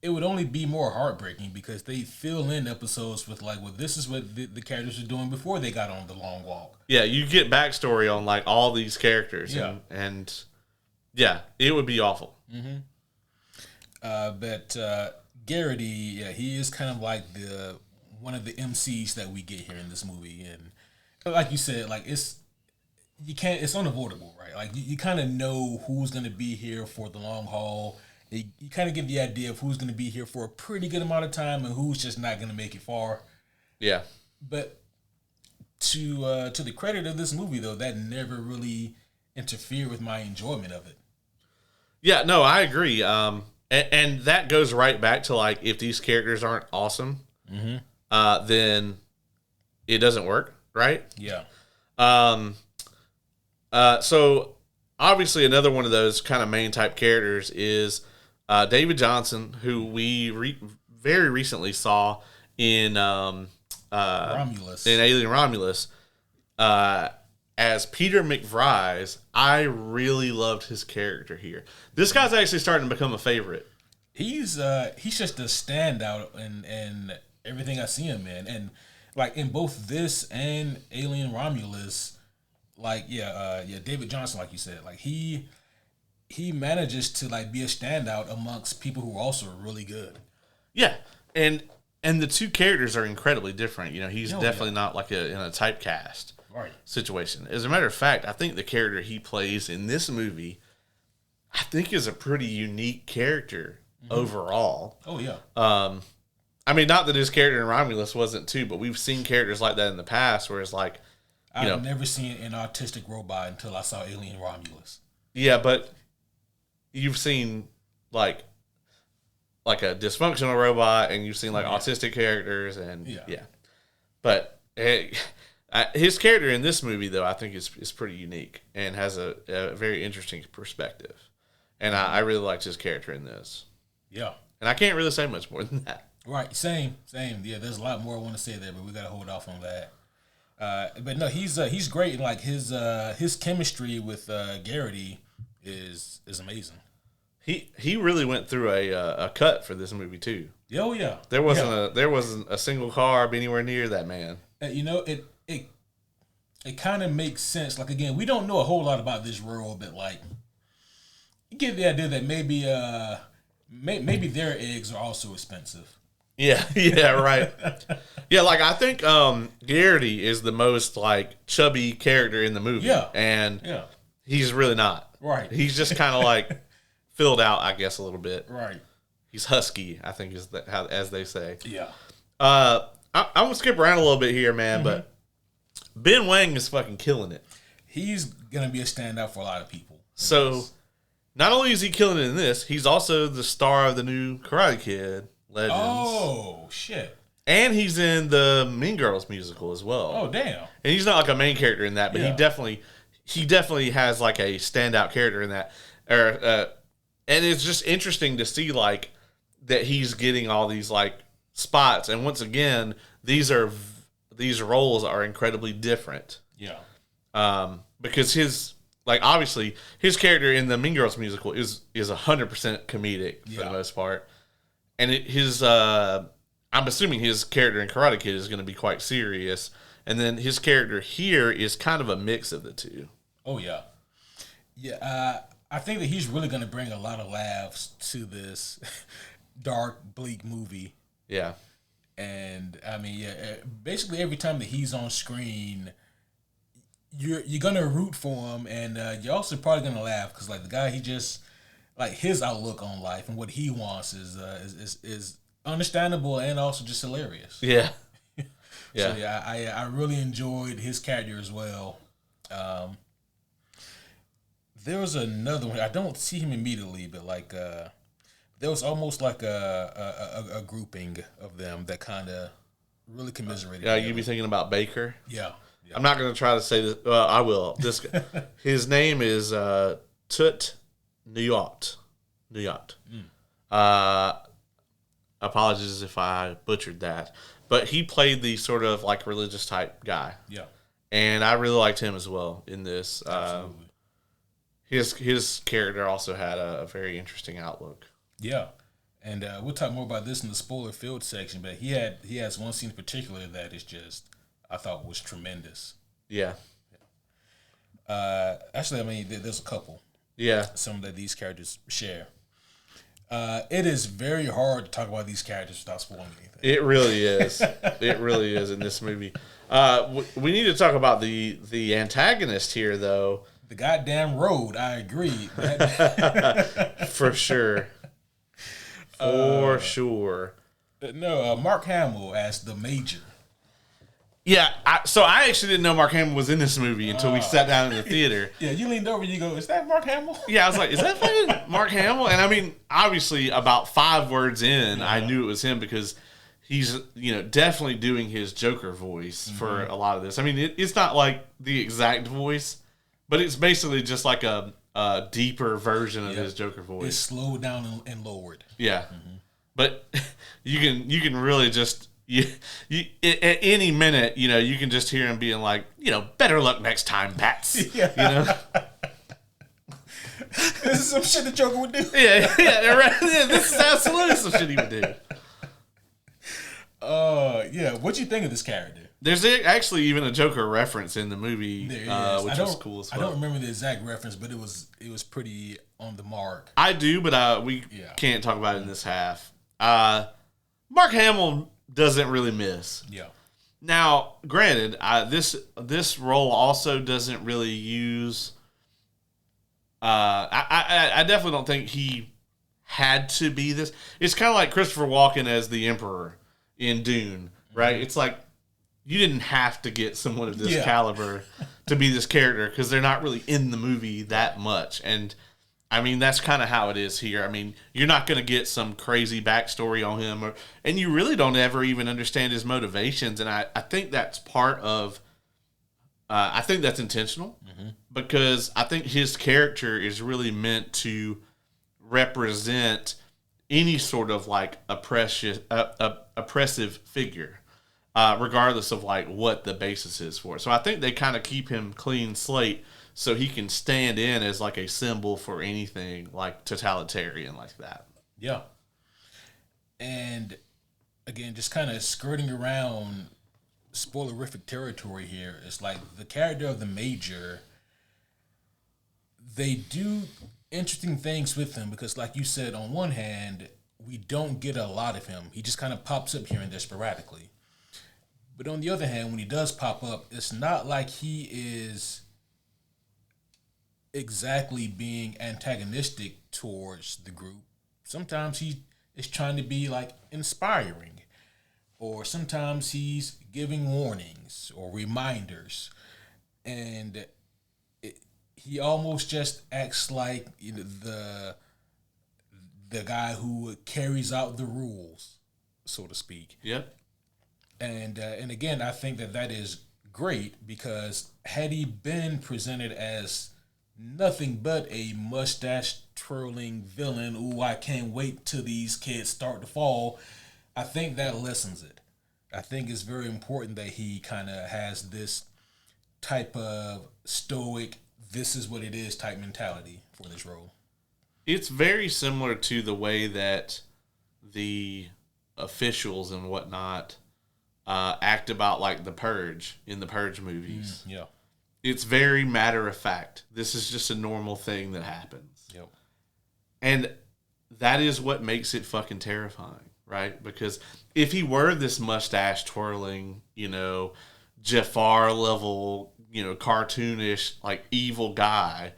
A: it would only be more heartbreaking because they fill in episodes with like, well, this is what the characters were doing before they got on the long walk.
B: Yeah, you get backstory on like all these characters.
A: Yeah.
B: And yeah, it would be awful.
A: Mm-hmm. But Garrity, yeah, he is kind of like one of the MCs that we get here in this movie, and like you said, like it's unavoidable, right? Like you kind of know who's going to be here for the long haul. You kind of get the idea of who's going to be here for a pretty good amount of time and who's just not going to make it far.
B: Yeah.
A: But to the credit of this movie, though, that never really interfered with my enjoyment of it.
B: Yeah, no, I agree. And that goes right back to like if these characters aren't awesome, then it doesn't work, right?
A: Yeah.
B: So obviously another one of those kind of main type characters is David Johnson, who we very recently saw in
A: Romulus.
B: in Alien Romulus as Peter McVries. I really loved his character here. This guy's actually starting to become a favorite.
A: He's just a standout in everything I see him in, and like in both this and Alien Romulus, like David Johnson, like you said, like he manages to like be a standout amongst people who are also really good.
B: Yeah, and the two characters are incredibly different. He's definitely not like in a typecast situation. As a matter of fact, I think the character he plays in this movie, I think is a pretty unique character overall.
A: Oh yeah.
B: I mean, not that his character in Romulus wasn't too, but we've seen characters like that in the past where it's like,
A: I've never seen an autistic robot until I saw Alien Romulus.
B: Yeah, but you've seen like a dysfunctional robot, and you've seen like autistic characters, and yeah. But his character in this movie, though, I think is pretty unique and has a very interesting perspective, and I really liked his character in this.
A: Yeah,
B: and I can't really say much more than that.
A: Right, same. Yeah, there's a lot more I want to say there, but we got to hold off on that. But no, he's great, and like his chemistry with Garrity is amazing.
B: He really went through a cut for this movie too.
A: Oh yeah,
B: there wasn't a single carb anywhere near that man.
A: It kind of makes sense. Like again, we don't know a whole lot about this world, but like you get the idea that maybe their eggs are also expensive.
B: Yeah, right. Yeah, like I think Garrity is the most like chubby character in the movie.
A: Yeah,
B: and he's really not.
A: Right.
B: He's just kind of like filled out, I guess, a little bit.
A: Right.
B: He's husky, I think is how as they say.
A: Yeah.
B: I'm gonna skip around a little bit here, man, but Ben Wang is fucking killing it.
A: He's gonna be a standout for a lot of people.
B: So, not only is he killing it in this, he's also the star of the new Karate Kid Legends.
A: Oh shit!
B: And he's in the Mean Girls musical as well.
A: Oh damn!
B: And he's not like a main character in that, but he definitely has like a standout character in that. And it's just interesting to see like that he's getting all these like spots, and once again, these roles are incredibly different.
A: Yeah.
B: Because his obviously his character in the Mean Girls musical is 100% comedic for the most part, and I'm assuming his character in Karate Kid is going to be quite serious, and then his character here is kind of a mix of the two.
A: Oh yeah. Yeah, I think that he's really going to bring a lot of laughs to this dark, bleak movie.
B: Yeah.
A: And I mean, yeah, basically every time that he's on screen, you're gonna root for him, and you're also probably gonna laugh because like the guy, he just like his outlook on life and what he wants is understandable and also just hilarious.
B: Yeah.
A: So yeah, I really enjoyed his character as well. Um, there was another one. I don't see him immediately, but like there was almost like a grouping of them that kind of really commiserated.
B: Yeah, you be thinking about Baker.
A: Yeah.
B: I'm not going to try to say this. Well, I will. This his name is Tut Nuyot. Nuyot. Apologies if I butchered that, but he played the sort of like religious type guy.
A: Yeah.
B: And I really liked him as well in this.
A: Absolutely.
B: His character also had a very interesting outlook.
A: Yeah. And we'll talk more about this in the spoiler filled section, but he has one scene in particular that is just I thought was tremendous.
B: Yeah.
A: Actually, I mean, there's a couple.
B: Yeah.
A: Some that these characters share. It is very hard to talk about these characters without spoiling anything.
B: It really is. It really is in this movie. We need to talk about the antagonist here, though.
A: The goddamn road. I agree.
B: For sure. For sure.
A: No, Mark Hamill as the Major.
B: Yeah, so I actually didn't know Mark Hamill was in this movie until we sat down in the theater.
A: Yeah, you leaned over and you go, is that Mark Hamill?
B: Yeah, I was like, is that fucking Mark Hamill? And I mean, obviously, about 5 words in, I knew it was him because he's, definitely doing his Joker voice for a lot of this. I mean, it's not like the exact voice, but it's basically just like a deeper version of his Joker voice.
A: It's slowed down and lowered.
B: Yeah, but you can really just. You at any minute, you can just hear him being like, better luck next time, Pats.
A: Yeah. This is some shit the Joker would do.
B: Yeah, right. Yeah, this is absolutely some shit he would do.
A: Yeah. What'd you think of this character?
B: There's actually even a Joker reference in the movie, which was cool as fuck.
A: I don't remember the exact reference, but it was pretty on the mark.
B: I do, but we can't talk about it in this half. Mark Hamill doesn't really miss.
A: Yeah.
B: Now, granted, this role also doesn't really use. I definitely don't think he had to be this. It's kind of like Christopher Walken as the Emperor in Dune, right? It's like you didn't have to get someone of this caliber to be this character because they're not really in the movie that much. And I mean, that's kind of how it is here. I mean, you're not going to get some crazy backstory on him, and you really don't ever even understand his motivations. And I think that's part of, I think that's intentional because I think his character is really meant to represent any sort of like oppressive figure, regardless of like what the basis is for. So I think they kind of keep him clean slate so he can stand in as like a symbol for anything like totalitarian like that.
A: Yeah. And again, just kind of skirting around spoilerific territory here. It's like the character of the Major, they do interesting things with him because like you said, on one hand, we don't get a lot of him. He just kind of pops up here and there sporadically. But on the other hand, when he does pop up, it's not like he is exactly being antagonistic towards the group. Sometimes he is trying to be like inspiring, or sometimes he's giving warnings or reminders, and he almost just acts like the guy who carries out the rules, so to speak.
B: Yep.
A: And again, I think that is great because had he been presented as nothing but a mustache twirling villain, ooh, I can't wait till these kids start to fall, I think that lessens it. I think it's very important that he kind of has this type of stoic, this is what it is type mentality for this role.
B: It's very similar to the way that the officials and whatnot act about like the Purge in the Purge movies.
A: Yeah.
B: it's very matter of fact. This is just a normal thing that happens.
A: Yep.
B: And that is what makes it fucking terrifying, right? Because if he were this mustache twirling, Jafar level, cartoonish, like evil guy,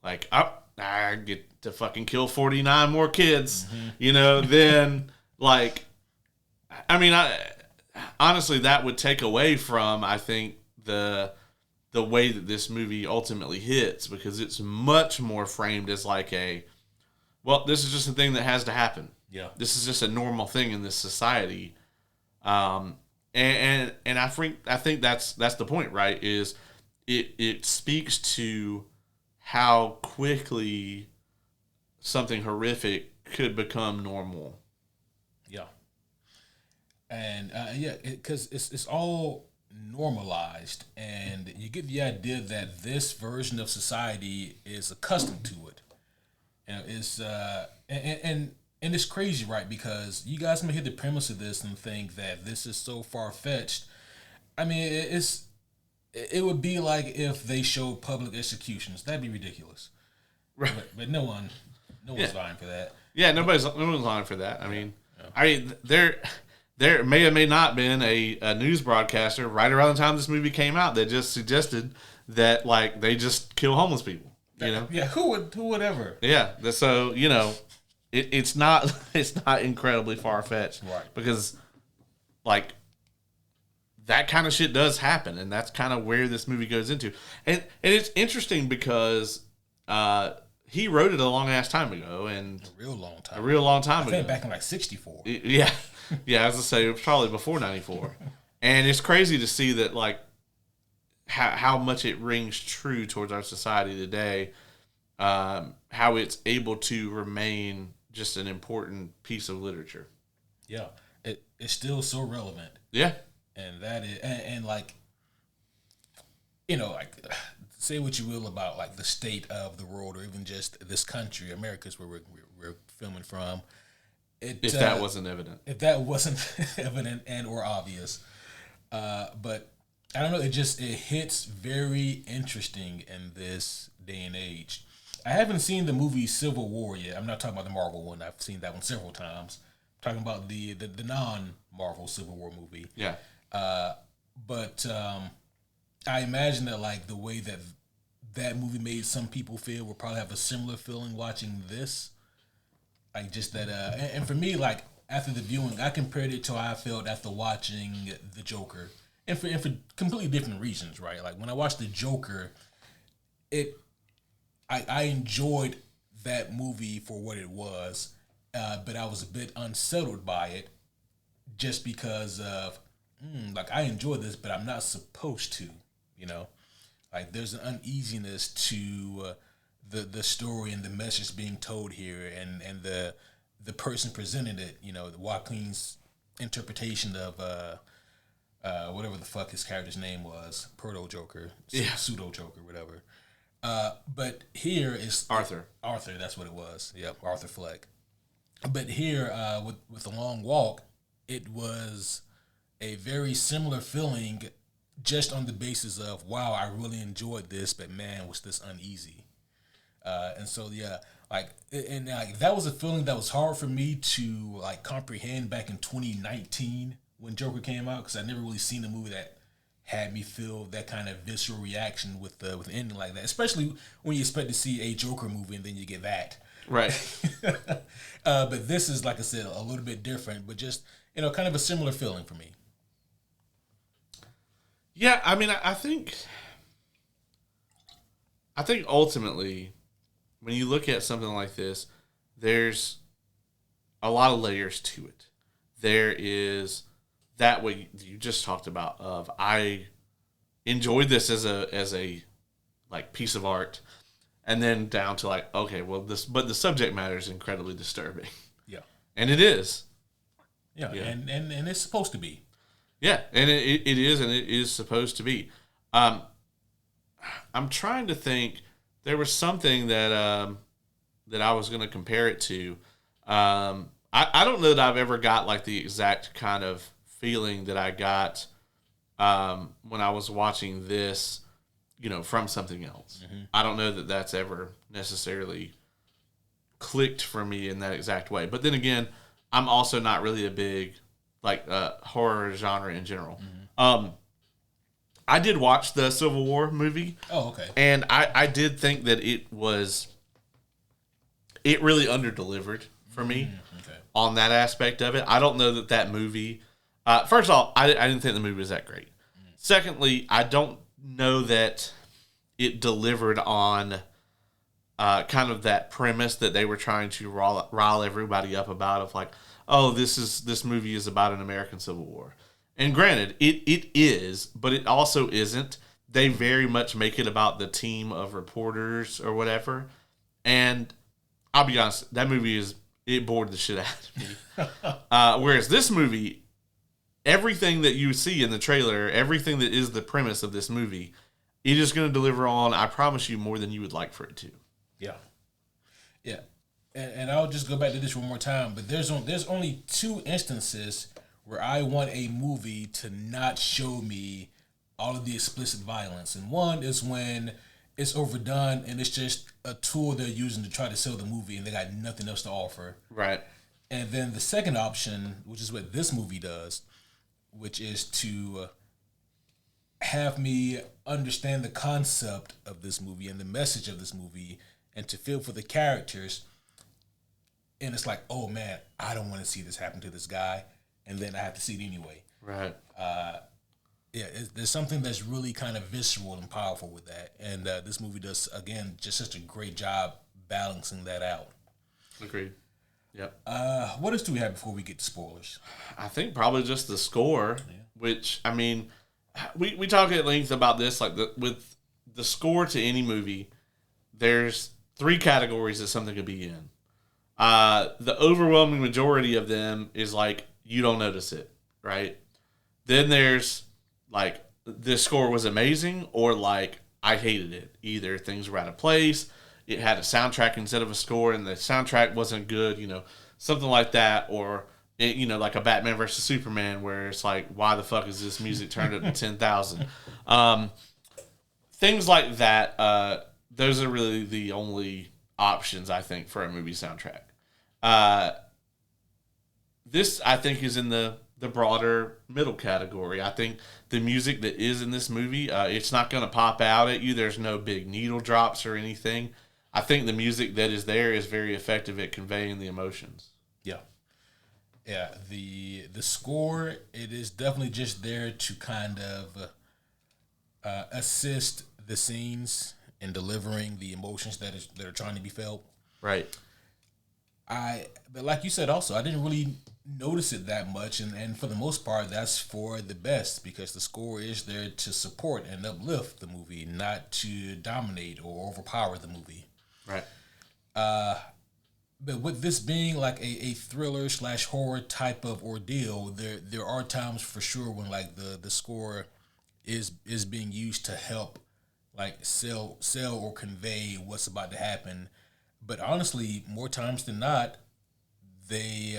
B: like, I get to fucking kill 49 more kids, then like, I mean, honestly, that would take away from, I think, the way that this movie ultimately hits, because it's much more framed as like well, this is just a thing that has to happen.
A: Yeah.
B: This is just a normal thing in this society. And I think that's the point, right? Is it speaks to how quickly something horrific could become normal.
A: Yeah. And because it's all normalized, and you get the idea that this version of society is accustomed to it. It's and it's crazy, right? Because you guys may hear the premise of this and think that this is so far fetched. I mean, it would be like if they showed public executions. That'd be ridiculous.
B: Right.
A: But no one's vying for that.
B: Yeah, no one's vying for that. I mean, there may or may not been a news broadcaster right around the time this movie came out that just suggested that like they just kill homeless people.
A: Yeah, who would ever?
B: Yeah, so it's not incredibly far fetched,
A: right?
B: Because like that kind of shit does happen, and that's kind of where this movie goes into, and it's interesting because he wrote it a long ass time ago, and
A: a real long time. I think back in like '64.
B: Yeah, as I say, it was probably before '94, and it's crazy to see that like. How much it rings true towards our society today, how it's able to remain just an important piece of literature.
A: Yeah, it's still so relevant.
B: Yeah,
A: and that is, and like, like, say what you will about like the state of the world, or even just this country, America's where we're filming from.
B: If that wasn't evident,
A: evident and or obvious, but. I don't know. It hits very interesting in this day and age. I haven't seen the movie Civil War yet. I'm not talking about the Marvel one. I've seen that one several times. I'm talking about the non-Marvel Civil War movie.
B: Yeah.
A: But I imagine that like the way that movie made some people feel will probably have a similar feeling watching this. Like just that. And for me, like after the viewing, I compared it to how I felt after watching The Joker. And for completely different reasons, right? Like when I watched The Joker, I enjoyed that movie for what it was, but I was a bit unsettled by it, just because of like I enjoy this, but I'm not supposed to, like there's an uneasiness to the story and the message being told here, and the person presenting it, Joaquin's interpretation of. Whatever the fuck his character's name was, Proto Joker, Pseudo Joker, whatever. But here is
B: Arthur.
A: Arthur, that's what it was. Yep, Arthur Fleck. But here, with The Long Walk, it was a very similar feeling, just on the basis of wow, I really enjoyed this, but man, was this uneasy. And so like that was a feeling that was hard for me to like comprehend back in 2019. When Joker came out, because I'd never really seen a movie that had me feel that kind of visceral reaction with the ending like that. Especially when you expect to see a Joker movie and then you get that.
B: Right.
A: But this is, like I said, a little bit different, but just kind of a similar feeling for me.
B: Yeah, I mean, I think ultimately, when you look at something like this, there's a lot of layers to it. There is that way you just talked about of I enjoyed this as a like piece of art, and then down to like, okay, well but the subject matter is incredibly disturbing.
A: Yeah.
B: And it is.
A: Yeah. And it's supposed to be.
B: Yeah, and it is, and it is supposed to be. I'm trying to think. There was something that I was going to compare it to. I don't know that I've ever got like the exact kind of feeling that I got when I was watching this from something else. I don't know that that's ever necessarily clicked for me in that exact way. But then again, I'm also not really a big horror genre in general. I did watch the Civil War movie.
A: Oh, okay.
B: And I did think that it really underdelivered for me on that aspect of it. I don't know that movie. First of all, I didn't think the movie was that great. Secondly, I don't know that it delivered on kind of that premise that they were trying to rile everybody up about, of like, oh, this movie is about an American Civil War. And granted, it is, but it also isn't. They very much make it about the team of reporters or whatever. And I'll be honest, that movie it bored the shit out of me. Whereas this movie, everything that you see in the trailer, everything that is the premise of this movie, it is going to deliver on, I promise you, more than you would like for it to.
A: Yeah. Yeah. And I'll just go back to this one more time, but there's only 2 instances where I want a movie to not show me all of the explicit violence. And one is when it's overdone and it's just a tool they're using to try to sell the movie and they got nothing else to offer.
B: Right.
A: And then the second option, which is what this movie does, which is to have me understand the concept of this movie and the message of this movie and to feel for the characters. And it's like, oh man, I don't want to see this happen to this guy. And then I have to see it anyway.
B: Right.
A: There's something that's really kind of visceral and powerful with that. And this movie does, again, just such a great job balancing that out.
B: Agreed. Yep.
A: What else do we have before we get to spoilers?
B: I think probably just the score, which, I mean, we talk at length about this. With the score to any movie, there's 3 categories that something could be in. The overwhelming majority of them is like, you don't notice it, right? Then there's like, this score was amazing, or like, I hated it. Either things were out of place, it had a soundtrack instead of a score, and the soundtrack wasn't good, something like that, or like a Batman versus Superman, where it's like, why the fuck is this music turned up to 10,000? Things like that. Those are really the only options, I think, for a movie soundtrack. This, I think, is in the broader middle category. I think the music that is in this movie, it's not going to pop out at you. There's no big needle drops or anything. I think the music that is there is very effective at conveying the emotions.
A: Yeah. Yeah, the score, it is definitely just there to kind of assist the scenes in delivering the emotions that are trying to be felt.
B: Right.
A: But like you said also, I didn't really notice it that much, and for the most part, that's for the best, because the score is there to support and uplift the movie, not to dominate or overpower the movie.
B: Right.
A: But with this being like a thriller / horror type of ordeal, there are times for sure when like the score is being used to help like sell or convey what's about to happen. But honestly, more times than not, they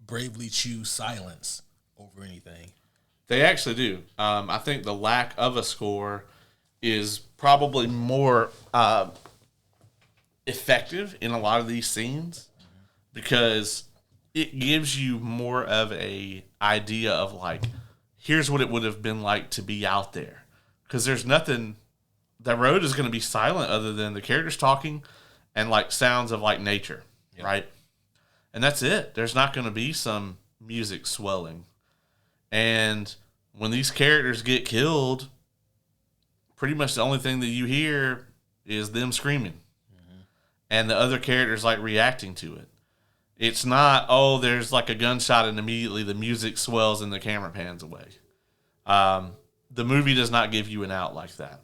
A: bravely choose silence over anything.
B: They actually do. I think the lack of a score is probably more effective in a lot of these scenes, because it gives you more of a idea of like, here's what it would have been like to be out there. Because there's nothing, the road is going to be silent other than the characters talking and like sounds of like nature, right? And that's it. There's not going to be some music swelling. And when these characters get killed, pretty much the only thing that you hear is them screaming. And the other characters like reacting to it. It's not, oh, there's like a gunshot and immediately the music swells and the camera pans away. The movie does not give you an out like that.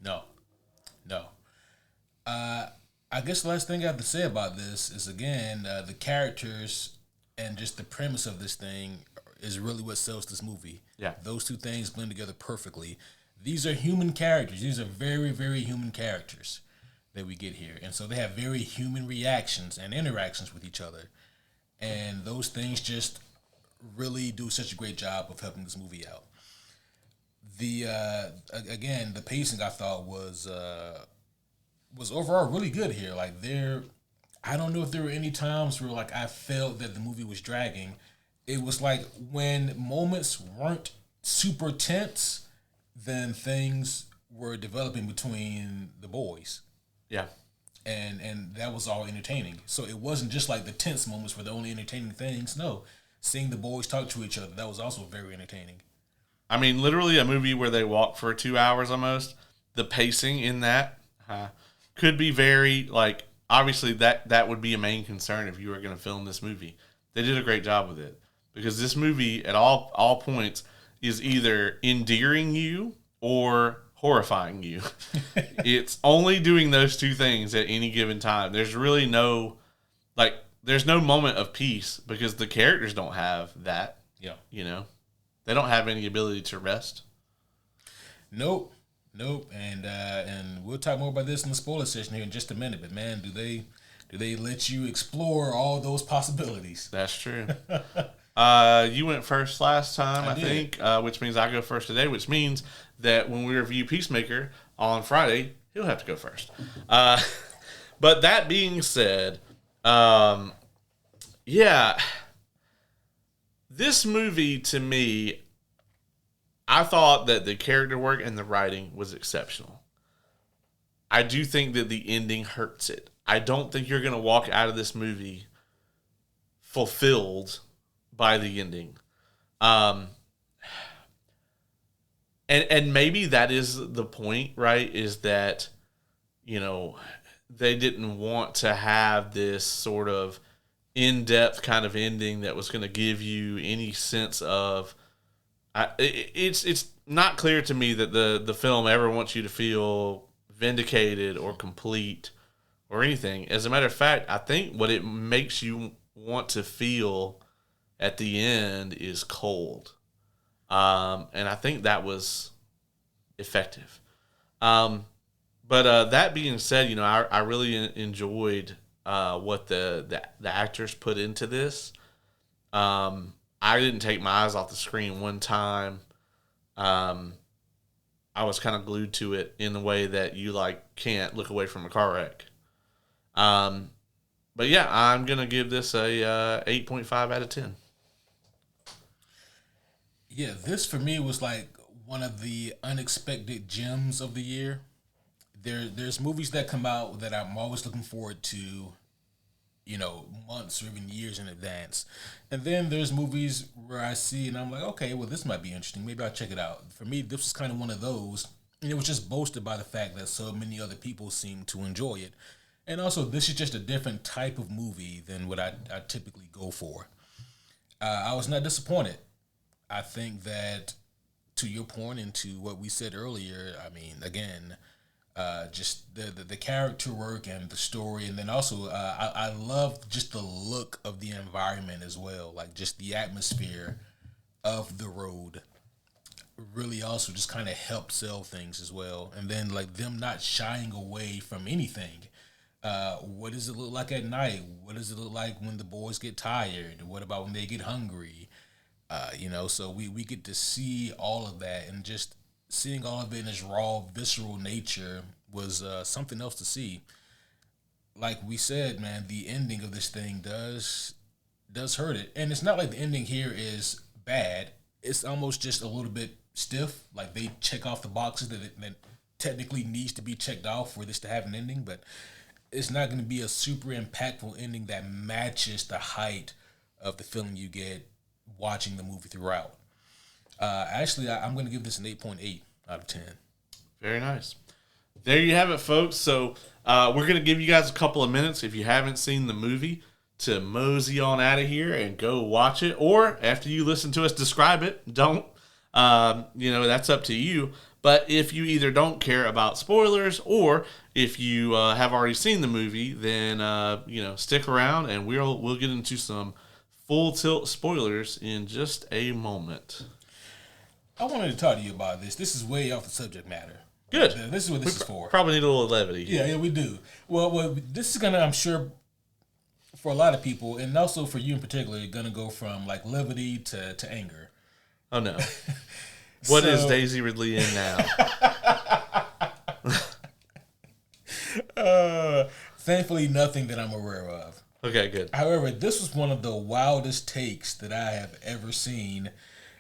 A: No. I guess the last thing I have to say about this is, again, the characters and just the premise of this thing is really what sells this movie.
B: Yeah.
A: Those 2 things blend together perfectly. These are human characters. These are very, very human characters that we get here. And so they have very human reactions and interactions with each other. And those things just really do such a great job of helping this movie out. The again, the pacing I thought was overall really good here. Like I don't know if there were any times where like I felt that the movie was dragging. It was like when moments weren't super tense, then things were developing between the boys.
B: Yeah.
A: And that was all entertaining. So it wasn't just like the tense moments were the only entertaining things. No, seeing the boys talk to each other, that was also very entertaining.
B: I mean, literally a movie where they walk for 2 hours almost. The pacing in that could be very, like, obviously that would be a main concern if you were going to film this movie. They did a great job with it because this movie at all points is either endearing you or horrifying you. It's only doing those two things at any given time. There's really there's no moment of peace because the characters don't have that.
A: Yeah.
B: You know, they don't have any ability to rest.
A: Nope. And we'll talk more about this in the spoiler session here in just a minute. But man, do they let you explore all those possibilities?
B: That's true. You went first last time, I think, which means I go first today, which means that when we review Peacemaker on Friday, he'll have to go first. But that being said, this movie to me, I thought that the character work and the writing was exceptional. I do think that the ending hurts it. I don't think you're going to walk out of this movie fulfilled by the ending. And maybe that is the point, right? Is that, they didn't want to have this sort of in-depth kind of ending that was going to give you any sense of... It's not clear to me that the film ever wants you to feel vindicated or complete or anything. As a matter of fact, I think what it makes you want to feel at the end is cold. And I think that was effective. But that being said, I really enjoyed what the actors put into this. I didn't take my eyes off the screen one time. I was kind of glued to it in the way that you can't look away from a car wreck. But yeah, I'm gonna give this a 8.5 out of 10.
A: Yeah, this for me was like one of the unexpected gems of the year. There's movies that come out that I'm always looking forward to, months or even years in advance. And then there's movies where I see and I'm like, okay, well, this might be interesting. Maybe I'll check it out. For me, this was kind of one of those. And it was just boasted by the fact that so many other people seem to enjoy it. And also, this is just a different type of movie than what I typically go for. I was not disappointed. I think that, to your point and to what we said earlier, I mean, again, just the character work and the story, and then also I love just the look of the environment as well, like just the atmosphere of the road really also just kind of helped sell things as well. And then like them not shying away from anything. What does it look like at night? What does it look like when the boys get tired? What about when they get hungry? So we get to see all of that, and just seeing all of it in its raw, visceral nature was something else to see. Like we said, man, the ending of this thing does hurt it. And it's not like the ending here is bad. It's almost just a little bit stiff. Like they check off the boxes that technically needs to be checked off for this to have an ending, but it's not going to be a super impactful ending that matches the height of the feeling you get watching the movie throughout. I'm going to give this an 8.8 out of 10.
B: Very nice. There you have it, folks. So we're going to give you guys a couple of minutes, if you haven't seen the movie, to mosey on out of here and go watch it. Or after you listen to us describe it, don't. That's up to you. But if you either don't care about spoilers, or if you have already seen the movie, then stick around and we'll get into some full tilt spoilers in just a moment.
A: I wanted to talk to you about this. This is way off the subject matter.
B: Good.
A: This is what this is for.
B: Probably need a little levity.
A: Yeah, we do. Well, this is gonna, I'm sure, for a lot of people, and also for you in particular, gonna go from like levity to anger.
B: Oh no. What is Daisy Ridley in now?
A: Thankfully, nothing that I'm aware of.
B: Okay, good.
A: However, this was one of the wildest takes that I have ever seen.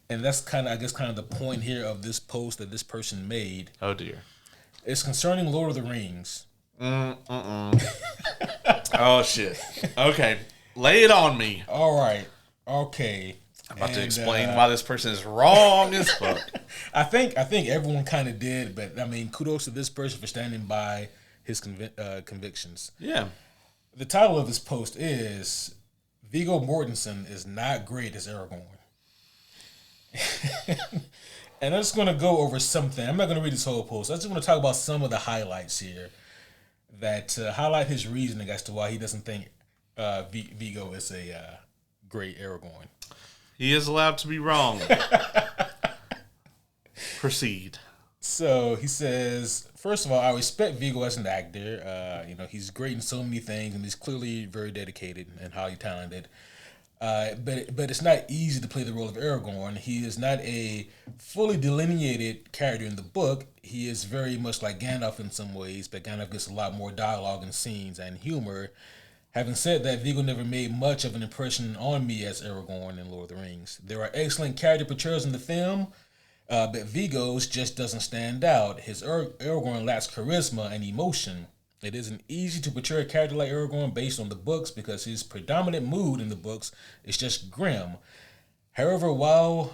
A: And that's kind of the point here of this post that this person made.
B: Oh, dear.
A: It's concerning Lord of the Rings.
B: Oh, shit. Okay. Lay it on me.
A: All right. Okay.
B: I'm about to explain why this person is wrong as fuck.
A: I think everyone kind of did, but I mean, kudos to this person for standing by his convictions.
B: Yeah.
A: The title of this post is Viggo Mortensen is not great as Aragorn. And I'm just going to go over something. I'm not going to read this whole post. I just want to talk about some of the highlights here that highlight his reasoning as to why he doesn't think Viggo is a great Aragorn.
B: He is allowed to be wrong. Proceed.
A: So he says, first of all, I respect Viggo as an actor. He's great in so many things, and he's clearly very dedicated and highly talented. But it's not easy to play the role of Aragorn. He is not a fully delineated character in the book. He is very much like Gandalf in some ways, but Gandalf gets a lot more dialogue and scenes and humor. Having said that, Viggo never made much of an impression on me as Aragorn in Lord of the Rings. There are excellent character portrayals in the film, but Viggo's just doesn't stand out. His Aragorn lacks charisma and emotion. It isn't easy to portray a character like Aragorn based on the books because his predominant mood in the books is just grim. However, while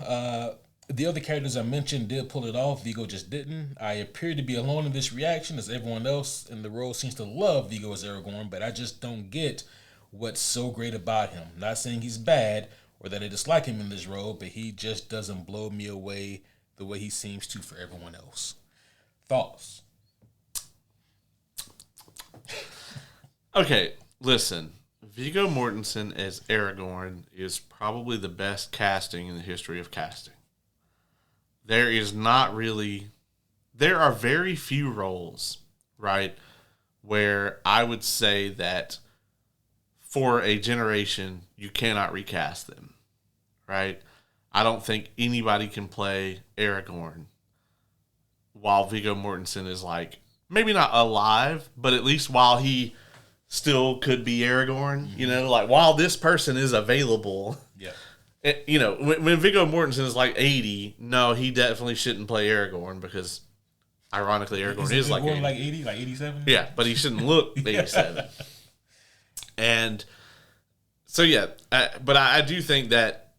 A: the other characters I mentioned did pull it off, Viggo just didn't. I appear to be alone in this reaction as everyone else in the role seems to love Viggo as Aragorn, but I just don't get what's so great about him. Not saying he's bad or that I dislike him in this role, but he just doesn't blow me away the way he seems to for everyone else. Thoughts?
B: Okay, listen. Viggo Mortensen as Aragorn is probably the best casting in the history of casting. There are very few roles, right, where I would say that for a generation, you cannot recast them, right? I don't think anybody can play Aragorn while Viggo Mortensen is like, maybe not alive, but at least while he still could be Aragorn, like while this person is available.
A: Yeah.
B: When Viggo Mortensen is like 80, no, he definitely shouldn't play Aragorn because, ironically, Aragorn is like 80.
A: Like 80, like 87?
B: Yeah, but he shouldn't look 87. And so, yeah, but I do think that,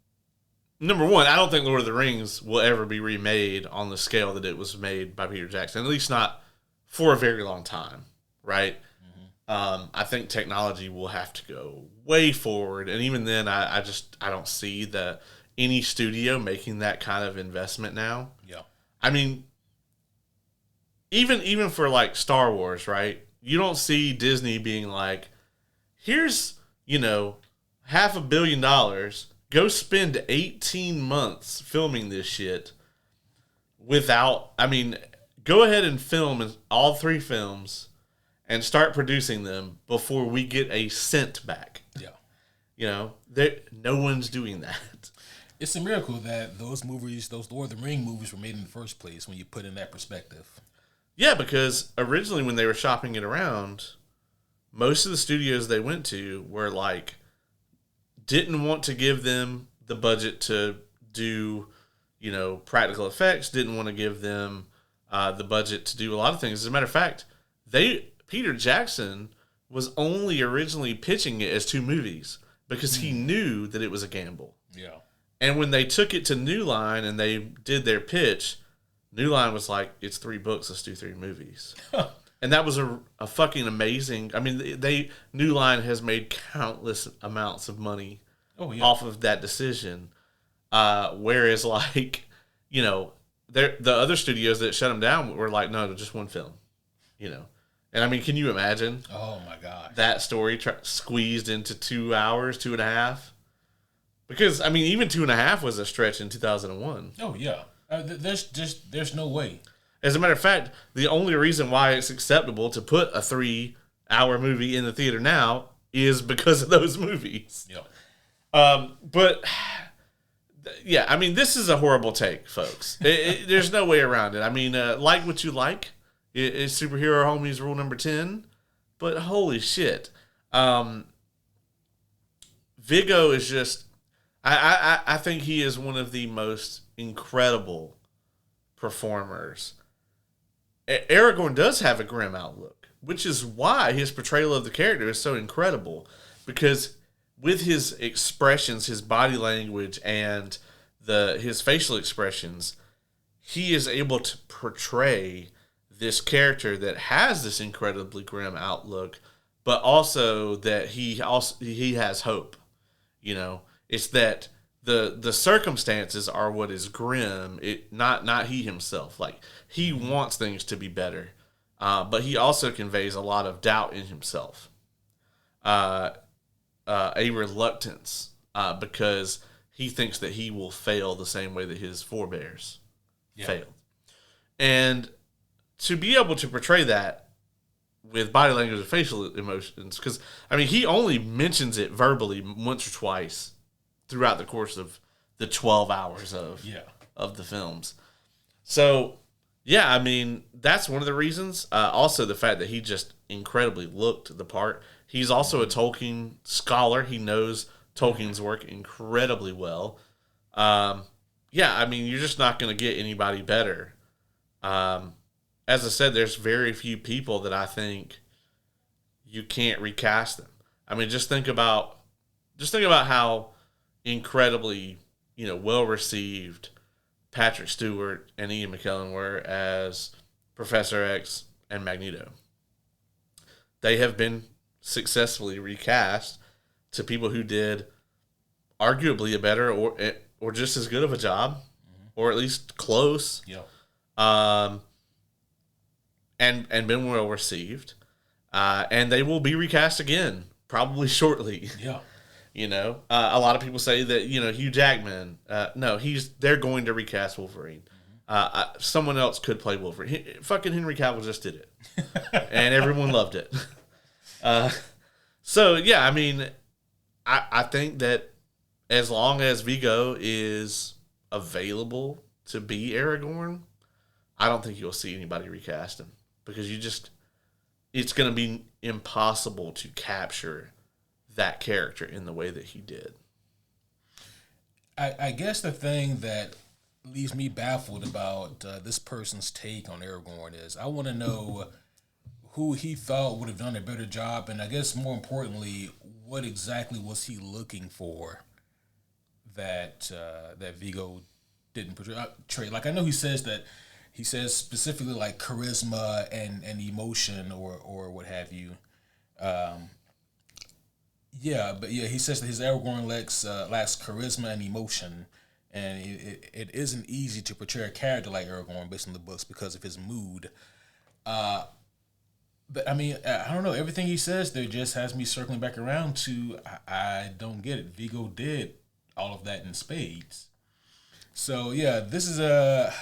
B: number one, I don't think Lord of the Rings will ever be remade on the scale that it was made by Peter Jackson, at least not for a very long time, right? I think technology will have to go way forward, and even then, I don't see any studio making that kind of investment now.
A: Yeah,
B: I mean, even for like Star Wars, right? You don't see Disney being like, "Here's $500 million. Go spend 18 months filming this shit." Without, go ahead and film all 3 films. And start producing them before we get a cent back.
A: Yeah.
B: No one's doing that.
A: It's a miracle that those Lord of the Ring movies were made in the first place when you put in that perspective.
B: Yeah, because originally when they were shopping it around, most of the studios they went to were like, didn't want to give them the budget to do, practical effects, didn't want to give them the budget to do a lot of things. As a matter of fact, Peter Jackson was only originally pitching it as 2 movies because he knew that it was a gamble.
A: Yeah.
B: And when they took it to New Line and they did their pitch, New Line was like, it's 3 books, let's do 3 movies. And that was a fucking amazing... New Line has made countless amounts of money off of that decision. Whereas, the other studios that shut them down were like, no, just 1 film, And can you imagine?
A: Oh my God.
B: That story squeezed into 2 hours, 2.5? Because, even 2.5 was a stretch in 2001.
A: Oh, yeah. There's no way.
B: As a matter of fact, the only reason why it's acceptable to put a 3-hour movie in the theater now is because of those movies.
A: Yeah.
B: But Yeah, I mean, this is a horrible take, folks. There's no way around it. I mean, like what you like. It's superhero homies rule number 10. But holy shit. Vigo is just... I think he is one of the most incredible performers. Aragorn does have a grim outlook, which is why his portrayal of the character is so incredible. Because with his expressions, his body language, and his facial expressions, he is able to portray this character that has this incredibly grim outlook, but also that he has hope. You know, it's that the circumstances are what is grim. Not he himself. Like, he wants things to be better, but he also conveys a lot of doubt in himself. A reluctance, because he thinks that he will fail the same way that his forebears failed. And to be able to portray that with body language and facial emotions, because, I mean, he only mentions it verbally once or twice throughout the course of the 12 hours of the films. So, yeah, I mean, that's one of the reasons. Also, the fact that he just incredibly looked the part. He's also a Tolkien scholar. He knows Tolkien's work incredibly well. Yeah, I mean, you're just not going to get anybody better. As I said, there's very few people that I think you can't recast them. I mean, just think about how incredibly, well received Patrick Stewart and Ian McKellen were as Professor X and Magneto. They have been successfully recast to people who did arguably a better or just as good of a job, or at least close. Yeah. And been well received, and they will be recast again probably shortly. Yeah. A lot of people say that Hugh Jackman. No, they're going to recast Wolverine. Someone else could play Wolverine. Fucking Henry Cavill just did it, and everyone loved it. So yeah, I mean, I think that as long as Vigo is available to be Aragorn, I don't think you'll see anybody recast him, because it's going to be impossible to capture that character in the way that he did.
A: I guess the thing that leaves me baffled about this person's take on Aragorn is I want to know who he thought would have done a better job, and I guess more importantly, what exactly was he looking for that Vigo didn't portray. Like, I know he says specifically like charisma and emotion or what have you. He says that his Aragorn lacks charisma and emotion, and it isn't easy to portray a character like Aragorn based on the books because of his mood. But I mean, I don't know. Everything he says there just has me circling back around to I don't get it. Vigo did all of that in spades. So yeah, there's a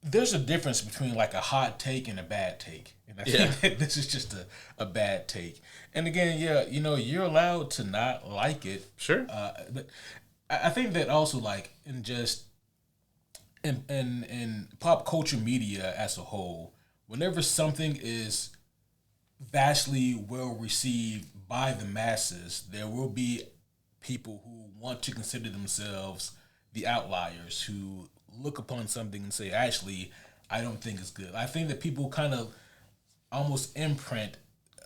A: difference between like a hot take and a bad take. And I think that this is just a bad take. And again, you're allowed to not like it.
B: Sure.
A: But I think that also, like, in pop culture media as a whole, whenever something is vastly well received by the masses, there will be people who want to consider themselves the outliers, who look upon something and say, actually, I don't think it's good. I think that people kind of almost imprint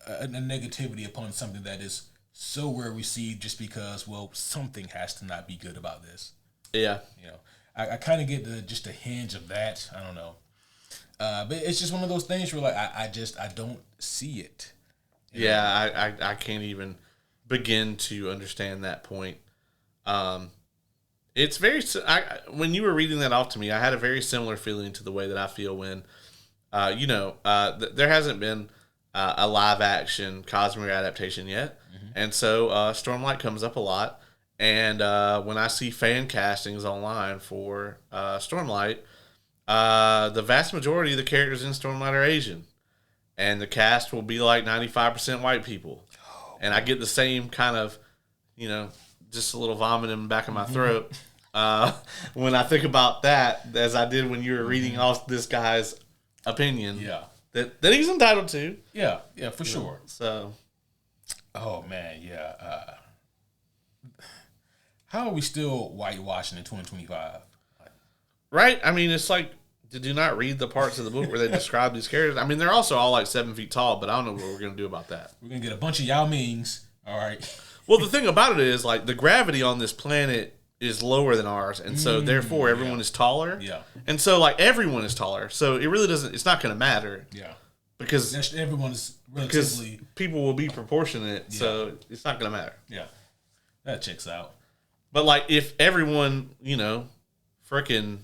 A: a negativity upon something that is so well received just because, well, something has to not be good about this.
B: Yeah.
A: I kind of get just a hinge of that. I don't know. But it's just one of those things where, like, I don't see it.
B: Yeah, I can't even begin to understand that point. It's very... when you were reading that off to me, I had a very similar feeling to the way that I feel when, there hasn't been a live-action Cosmere adaptation yet. Mm-hmm. And so Stormlight comes up a lot. And when I see fan castings online for Stormlight, the vast majority of the characters in Stormlight are Asian. And the cast will be like 95% white people. And I get the same kind of, just a little vomit in the back of my throat when I think about that, as I did when you were reading off this guy's opinion.
A: Yeah.
B: That he's entitled to.
A: Yeah, for sure.
B: So.
A: Oh, man, yeah. How are we still whitewashing in 2025?
B: Right? I mean, it's like, did you not read the parts of the book where they describe these characters? I mean, they're also all like 7 feet tall, but I don't know what we're going to do about that.
A: We're going to get a bunch of Yao Mings. All right.
B: Well, the thing about it is, like, the gravity on this planet is lower than ours, and so therefore everyone is taller.
A: Yeah.
B: And so, like, everyone is taller. So it really doesn't, it's not going to matter.
A: Yeah.
B: Because
A: everyone is relatively.
B: People will be proportionate, so it's not going to matter.
A: Yeah. That checks out.
B: But, like, if everyone, frickin'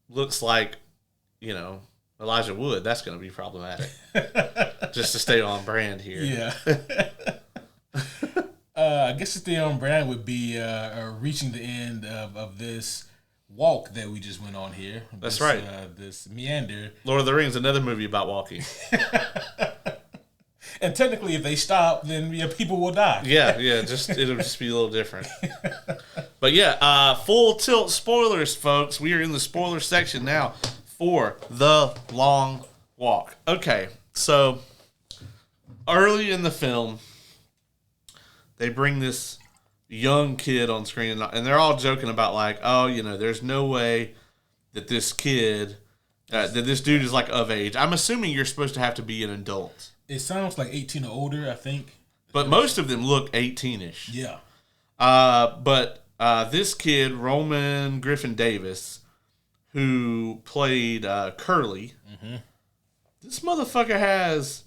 B: looks like, Elijah Wood, that's going to be problematic. Just to stay on brand here.
A: Yeah. I guess to stay on brand would be reaching the end of this walk that we just went on here.
B: That's right.
A: This meander.
B: Lord of the Rings, another movie about walking.
A: And technically, if they stop, then people will die.
B: Yeah, it'll just be a little different. But yeah, full tilt spoilers, folks. We are in the spoiler section now for The Long Walk. Okay, so early in the film, they bring this young kid on screen, and they're all joking about like, oh, there's no way that this kid, that this dude is like of age. I'm assuming you're supposed to have to be an adult.
A: It sounds like 18 or older, I think.
B: But most of them look 18-ish.
A: Yeah.
B: But this kid, Roman Griffin Davis, who played Curly, this motherfucker has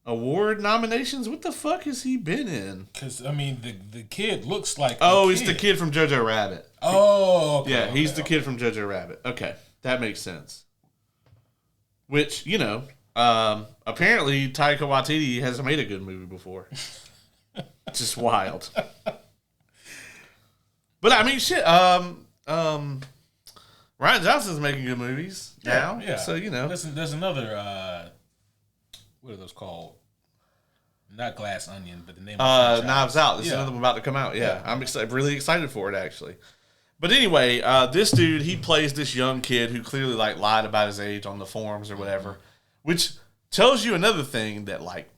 B: award nominations. What the fuck has he been in?
A: Because, I mean, the kid looks like
B: he's the kid from Jojo Rabbit.
A: Oh, okay.
B: Yeah, he's the kid from Jojo Rabbit. Okay, that makes sense. Which, apparently Taika Waititi hasn't made a good movie before. Just wild. But I mean, shit. Ryan Johnson's making good movies now.
A: Yeah.
B: So
A: there's another. What are those called? Not Glass Onion, but the name. Of
B: Knives Out. There's another one about to come out. Yeah. I'm really excited for it actually. But anyway, this dude, he plays this young kid who clearly like lied about his age on the forums or whatever. Which tells you another thing that, like,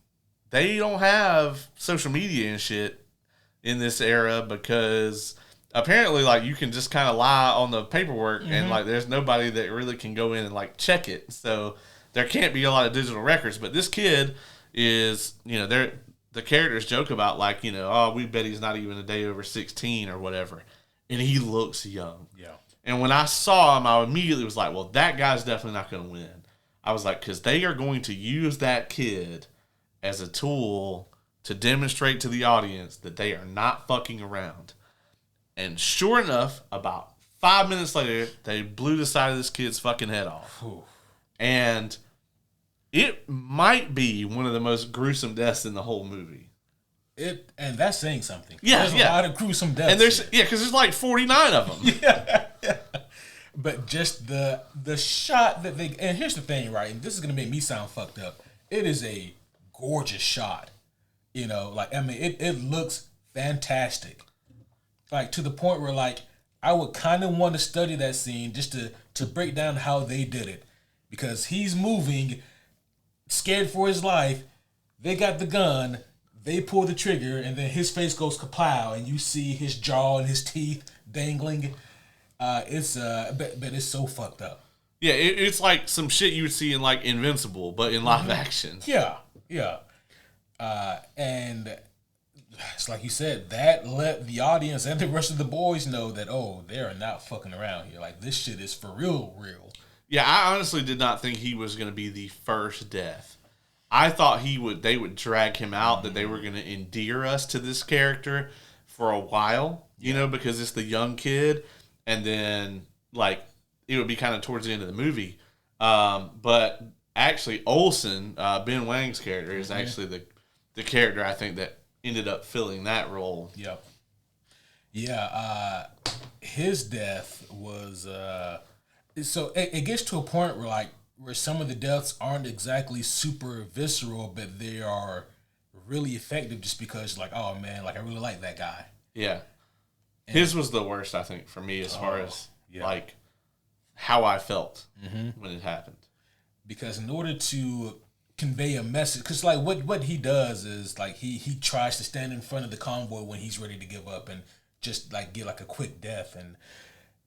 B: they don't have social media and shit in this era because apparently, like, you can just kind of lie on the paperwork and, like, there's nobody that really can go in and, like, check it. So there can't be a lot of digital records. But this kid is, the characters joke about, like, oh, we bet he's not even a day over 16 or whatever. And he looks young.
A: Yeah.
B: And when I saw him, I immediately was like, well, that guy's definitely not going to win. I was like, because they are going to use that kid as a tool to demonstrate to the audience that they are not fucking around. And sure enough, about 5 minutes later, they blew the side of this kid's fucking head off.
A: Ooh.
B: And it might be one of the most gruesome deaths in the whole movie.
A: And that's saying something.
B: Yeah,
A: there's a lot of gruesome deaths.
B: And because there's like 49 of them.
A: Yeah. But just the shot that they, and here's the thing, right? And this is gonna make me sound fucked up. It is a gorgeous shot. It looks fantastic. Like to the point where like I would kind of want to study that scene just to break down how they did it, because he's moving, scared for his life. They got the gun. They pull the trigger, and then his face goes kapow, and you see his jaw and his teeth dangling. But it's so fucked up.
B: Yeah, it's like some shit you would see in like Invincible, but in live action.
A: Yeah. And it's like you said, that let the audience and the rest of the boys know that, oh, they're not fucking around here. Like, this shit is for real.
B: Yeah, I honestly did not think he was going to be the first death. I thought they would drag him out, that they were going to endear us to this character for a while, because it's the young kid. And then, like, it would be kind of towards the end of the movie. But actually, Olsen, Ben Wang's character, is actually the character, I think, that ended up filling that role.
A: Yep. Yeah, his death was... so it gets to a point where some of the deaths aren't exactly super visceral, but they are really effective just because, like, oh, man, like, I really like that guy.
B: Yeah. His was the worst, I think, for me as far as like how I felt when it happened.
A: Because in order to convey a message, because like what he does is like he tries to stand in front of the convoy when he's ready to give up and just like get like a quick death,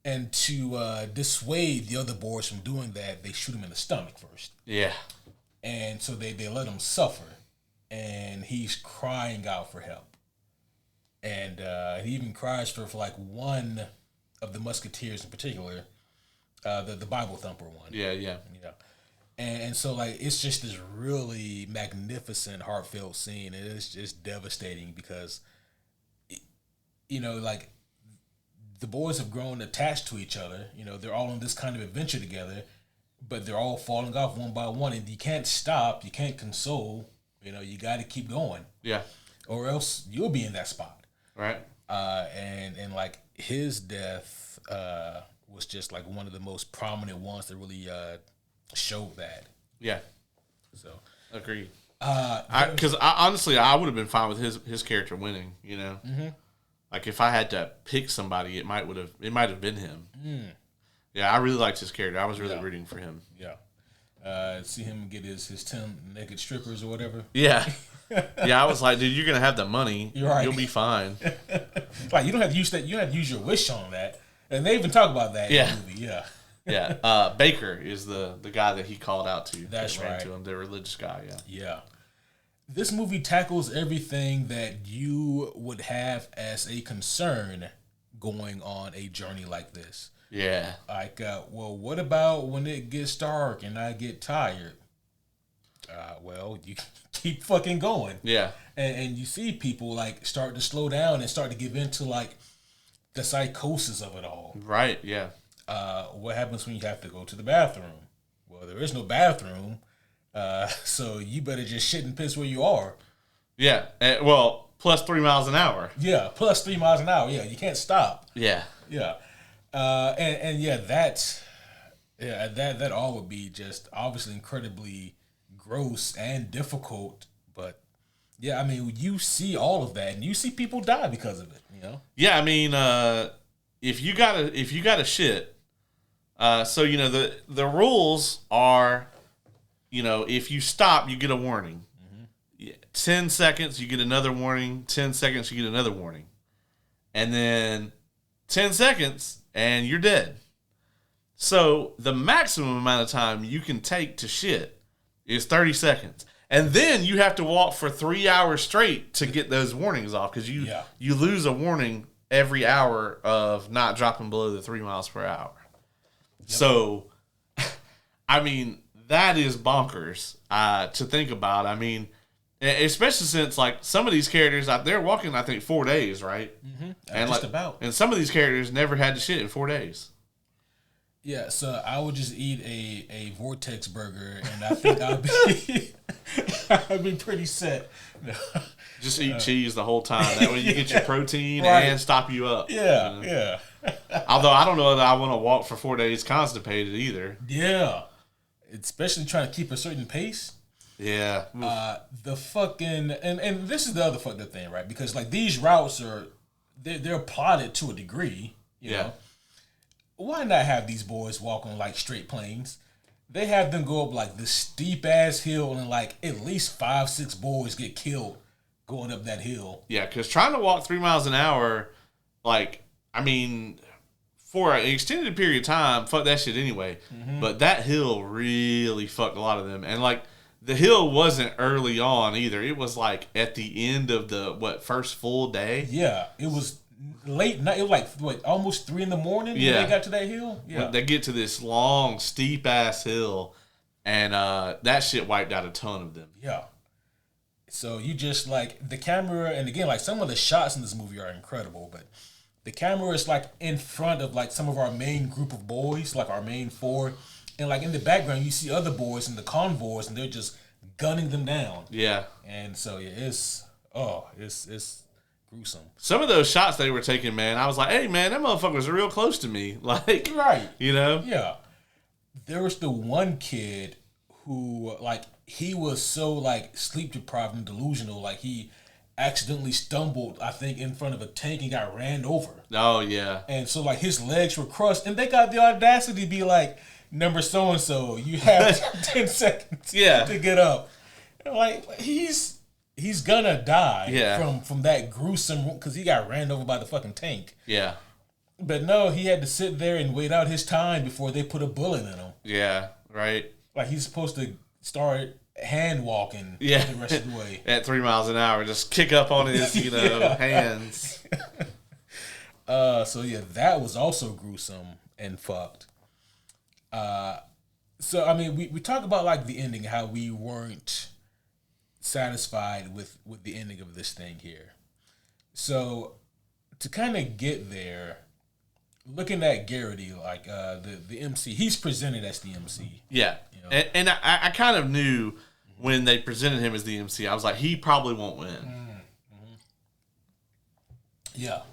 A: and to dissuade the other boys from doing that, they shoot him in the stomach first.
B: Yeah.
A: And so they let him suffer, and he's crying out for help. And he even cries for like one of the musketeers in particular, the Bible thumper one.
B: Yeah.
A: And so like it's just this really magnificent, heartfelt scene, and it's just devastating because, like the boys have grown attached to each other. They're all on this kind of adventure together, but they're all falling off one by one, and you can't stop, you can't console. You got to keep going.
B: Yeah.
A: Or else you'll be in that spot.
B: Right.
A: And like his death was just like one of the most prominent ones that really showed that.
B: Yeah.
A: So
B: agreed. Because honestly, I would have been fine with his character winning. Like if I had to pick somebody, it might have been him. Yeah, I really liked his character. I was really rooting for him.
A: Yeah. See him get his 10 naked strippers or whatever.
B: Yeah. Yeah, I was like, dude, you're gonna have the money.
A: You're right.
B: You'll be fine.
A: Like you don't have to use that. You don't have to use your wish on that. And they even talk about that in the movie. Yeah.
B: Yeah. Baker is the guy that he called out to.
A: That's right.
B: To him, the religious guy. Yeah.
A: Yeah. This movie tackles everything that you would have as a concern going on a journey like this.
B: Yeah.
A: Like, well, what about when it gets dark and I get tired? Well, you keep fucking going.
B: Yeah.
A: And you see people like start to slow down and start to give into like the psychosis of it all.
B: Right. Yeah.
A: What happens when you have to go to the bathroom? Well, there is no bathroom. So you better just shit and piss where you are.
B: Yeah. Well, plus 3 miles an hour.
A: Yeah. Plus 3 miles an hour. Yeah. You can't stop.
B: Yeah.
A: Yeah. And yeah, that all would be just obviously incredibly gross and difficult, but yeah, I mean, you see all of that, and you see people die because of it.
B: Yeah, I mean, if you gotta shit, so the rules are, if you stop, you get a warning. 10 seconds, you get another warning. 10 seconds, you get another warning, and then 10 seconds, and you're dead. So the maximum amount of time you can take to shit is 30 seconds. And then you have to walk for 3 hours straight to get those warnings off because you lose a warning every hour of not dropping below the 3 miles per hour. Yep. So, I mean, that is bonkers to think about. I mean, especially since like some of these characters out there walking, I think 4 days, right?
A: Mm-hmm.
B: And
A: just
B: like,
A: about.
B: And some of these characters never had to shit in 4 days.
A: Yeah, so I would just eat a Vortex burger, and I think I'd be pretty set.
B: Just eat cheese the whole time. That way you get your protein and stop you up.
A: Yeah, yeah.
B: Although I don't know that I want to walk for 4 days constipated either.
A: Yeah, especially trying to keep a certain pace.
B: Yeah.
A: The fucking and this is the other fucked up thing, right? Because like these routes they're plotted to a degree. You know? Why not have these boys walk on like straight planes? They have them go up like this steep ass hill and like at least 5-6 boys get killed going up that hill.
B: Yeah, because trying to walk 3 miles an hour, like, I mean, for an extended period of time, fuck that shit anyway. Mm-hmm. But that hill really fucked a lot of them. And like, the hill wasn't early on either. It was like at the end of the, first full day?
A: Yeah, it was late night. It was like almost 3 a.m. when they got to that hill. Yeah,
B: they get to this long, steep ass hill, and that shit wiped out a ton of them.
A: Yeah. So you just like the camera, and again, like some of the shots in this movie are incredible, but the camera is like in front of like some of our main group of boys, like our main 4, and like in the background you see other boys in the convoys, and they're just gunning them down.
B: Yeah.
A: And so yeah, it's gruesome.
B: Some of those shots they were taking, man, I was like, hey, man, that motherfucker's real close to me. Like,
A: right.
B: You know?
A: Yeah. There was the one kid who, like, he was so, like, sleep deprived and delusional. Like, he accidentally stumbled, I think, in front of a tank and got ran over.
B: Oh yeah.
A: And so like his legs were crushed, and they got the audacity to be like, number so and so, you have 10 seconds to get up. And like he's gonna die from that gruesome, because he got ran over by the fucking tank.
B: Yeah.
A: But no, he had to sit there and wait out his time before they put a bullet in him.
B: Yeah, right.
A: Like he's supposed to start hand walking the rest of the way.
B: At 3 miles an hour, just kick up on his, hands.
A: So yeah, that was also gruesome and fucked. So I mean, we talk about like the ending, how we weren't satisfied with the ending of this thing here. So to kind of get there, looking at Garrity, like the MC, he's presented as the MC.
B: Yeah, and I kind of knew when they presented him as the MC, I was like, he probably won't win.
A: Mm-hmm. Yeah.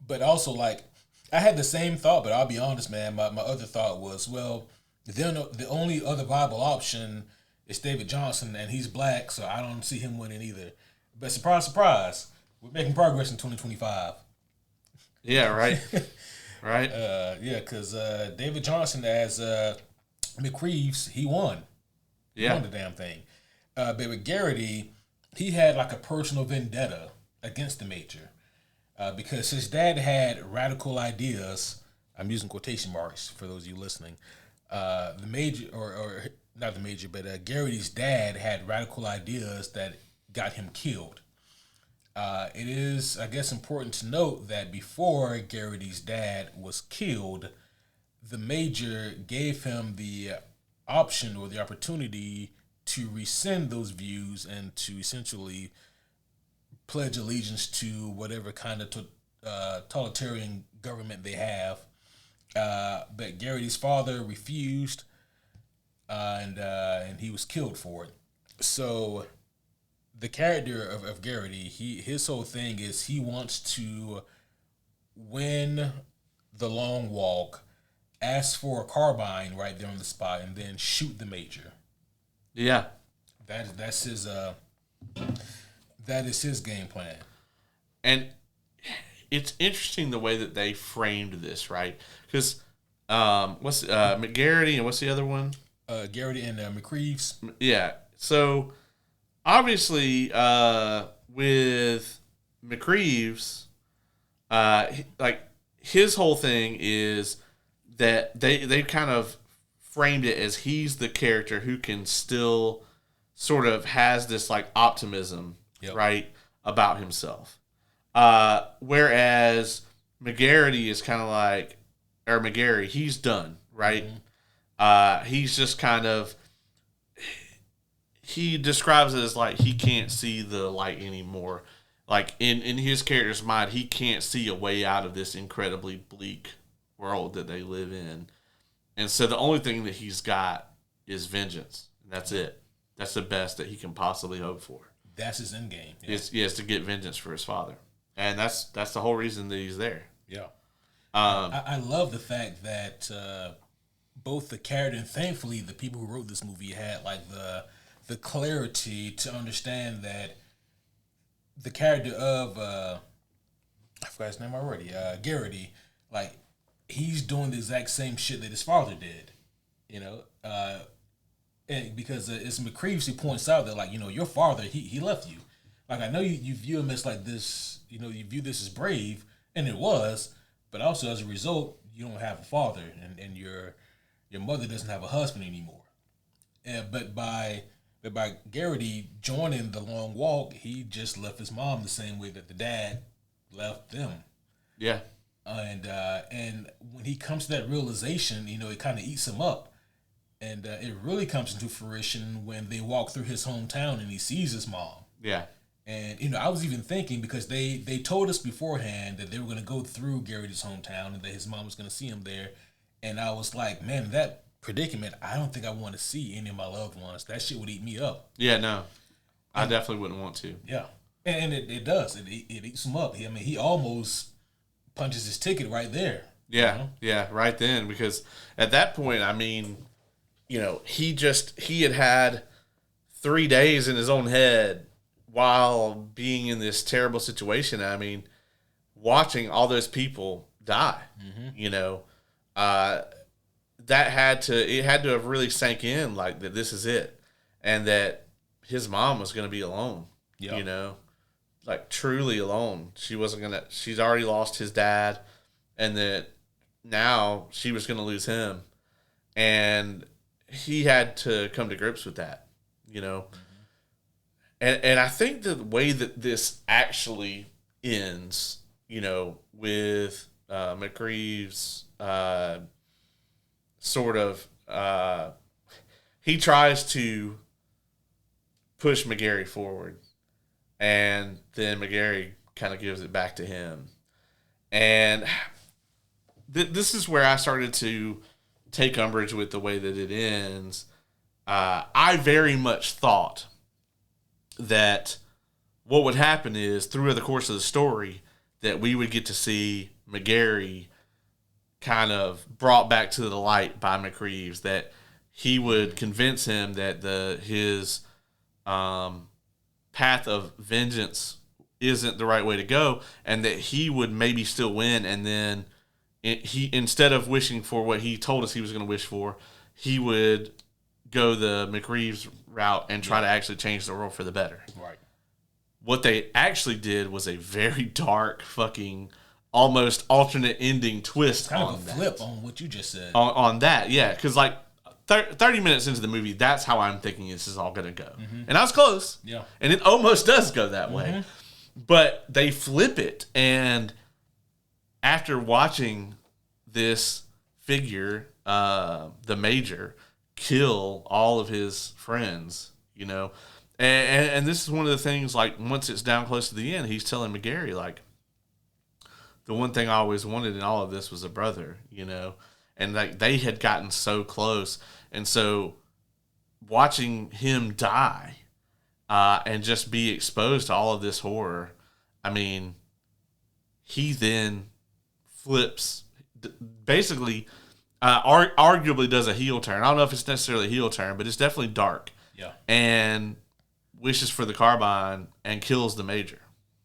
A: But also, like, I had the same thought, but I'll be honest, man. My other thought was, well, the only other viable option is David Johnson, and he's black, so I don't see him winning either. But surprise, surprise, we're making progress in 2025.
B: Yeah, right. Right.
A: Because David Johnson as McReeves, he won. He won the damn thing. But with Garrity, he had like a personal vendetta against the Major. Because his dad had radical ideas. I'm using quotation marks for those of you listening. The Major, or not the Major, but Garrity's dad had radical ideas that got him killed. It is, I guess, important to note that before Garrity's dad was killed, the Major gave him the option or the opportunity to rescind those views and to essentially pledge allegiance to whatever kind of totalitarian government they have. But Garrity's father refused, and he was killed for it. So the character of Garrity, his whole thing is he wants to win the long walk, ask for a carbine right there on the spot, and then shoot the Major.
B: Yeah,
A: that's his game plan.
B: And it's interesting the way that they framed this, right? Because what's McGarrity and what's the other one?
A: Garrity and McReeves.
B: Yeah. So obviously, with McReeves, like his whole thing is that they kind of framed it as he's the character who can still sort of has this like optimism, right, about himself. Whereas McGarrity is kind of like, or McGarry, he's done, right? Mm-hmm. He's just kind of, he describes it as like he can't see the light anymore. Like in his character's mind, he can't see a way out of this incredibly bleak world that they live in. And so the only thing that he's got is vengeance. And that's it. That's the best that he can possibly hope for.
A: That's his end game.
B: Yeah. Is to get vengeance for his father. And that's the whole reason that he's there.
A: Yeah. I love the fact that both the character and thankfully the people who wrote this movie had like the clarity to understand that the character of I forgot his name already, Garrity, like he's doing the exact same shit that his father did, and because it's McReeves who points out that like your father he left you, like I know you view him as like this, you view this as brave, and it was, but also as a result you don't have a father, and your mother doesn't have a husband anymore, but by Garrity joining the long walk, he just left his mom the same way that the dad left them.
B: Yeah.
A: And when he comes to that realization, it kind of eats him up. And it really comes into fruition when they walk through his hometown and he sees his mom.
B: Yeah.
A: And, I was even thinking, because they told us beforehand that they were going to go through Garrity's hometown and that his mom was going to see him there. And I was like, man, that predicament, I don't think I want to see any of my loved ones. That shit would eat me up.
B: Yeah, no. I definitely wouldn't want to.
A: Yeah. And it does. It eats him up. He almost punches his ticket right there.
B: Yeah, yeah, right then. Because at that point, he had 3 days in his own head while being in this terrible situation. I mean, watching all those people die, you know, it had to have really sank in like that this is it, and that his mom was going to be alone, you know, like truly alone. She's already lost his dad, and that now she was going to lose him, and he had to come to grips with that, you know. And I think the way that this actually ends, you know, with McReeves sort of, he tries to push McGarry forward, and then McGarry kind of gives it back to him. And this is where I started to take umbrage with the way that it ends. I very much thought that what would happen is throughout the course of the story that we would get to see McGarry kind of brought back to the light by McReeves, that he would convince him that his path of vengeance isn't the right way to go, and that he would maybe still win, and then he, instead of wishing for what he told us he was going to wish for, he would go the McReeves route and try to actually change the world for the better.
A: Right.
B: What they actually did was a very dark, fucking, almost alternate ending twist
A: kind
B: on
A: of a
B: that.
A: flip on what you just said.
B: On that, yeah. Because, like, 30 minutes into the movie, that's how I'm thinking this is all going to go. And I was close.
A: Yeah.
B: And it almost does go that way. But they flip it. And after watching this figure, the Major, kill all of his friends, you know, and this is one of the things, like, once it's down close to the end, he's telling McGarry, like, the one thing I always wanted in all of this was a brother, you know, and like they had gotten so close. And so watching him die and just be exposed to all of this horror, I mean, he then flips, basically, arguably does a heel turn. I don't know if it's necessarily a heel turn, but it's definitely dark.
A: Yeah.
B: And wishes for the carbine and kills the Major.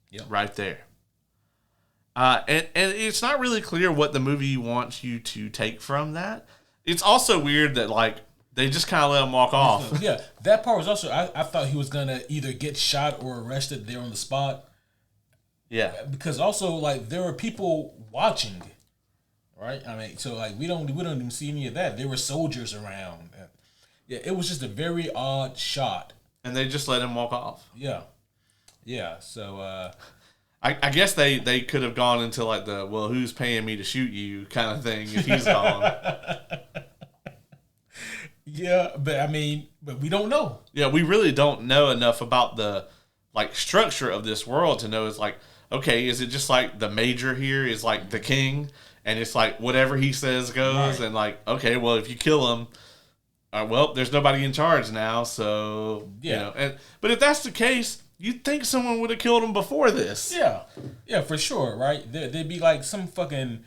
A: Yeah.
B: Right there. And it's not really clear what the movie wants you to take from that. It's also weird that, like, they just kind of let him walk off.
A: Yeah, that part was also, I thought he was going to either get shot or arrested there on the spot.
B: Yeah.
A: Because also, like, there were people watching, right? I mean, so, like, we don't even see any of that. There were soldiers around. Yeah, it was just a very odd shot.
B: And they just let him walk off.
A: Yeah. Yeah, so...
B: I guess they could have gone into, like, the, well, who's paying me to shoot you kind of thing if he's gone.
A: Yeah, but I mean, but we don't know.
B: Yeah, we really don't know enough about the, like, structure of this world to know. It's like, okay, is it just like the Major here is like the king, and it's like whatever he says goes, right. And like, okay, well, if you kill him, well, there's nobody in charge now, so,
A: yeah.
B: You know, but if that's the case, you'd think someone would have killed him before this.
A: Yeah, for sure, right? There'd be like some fucking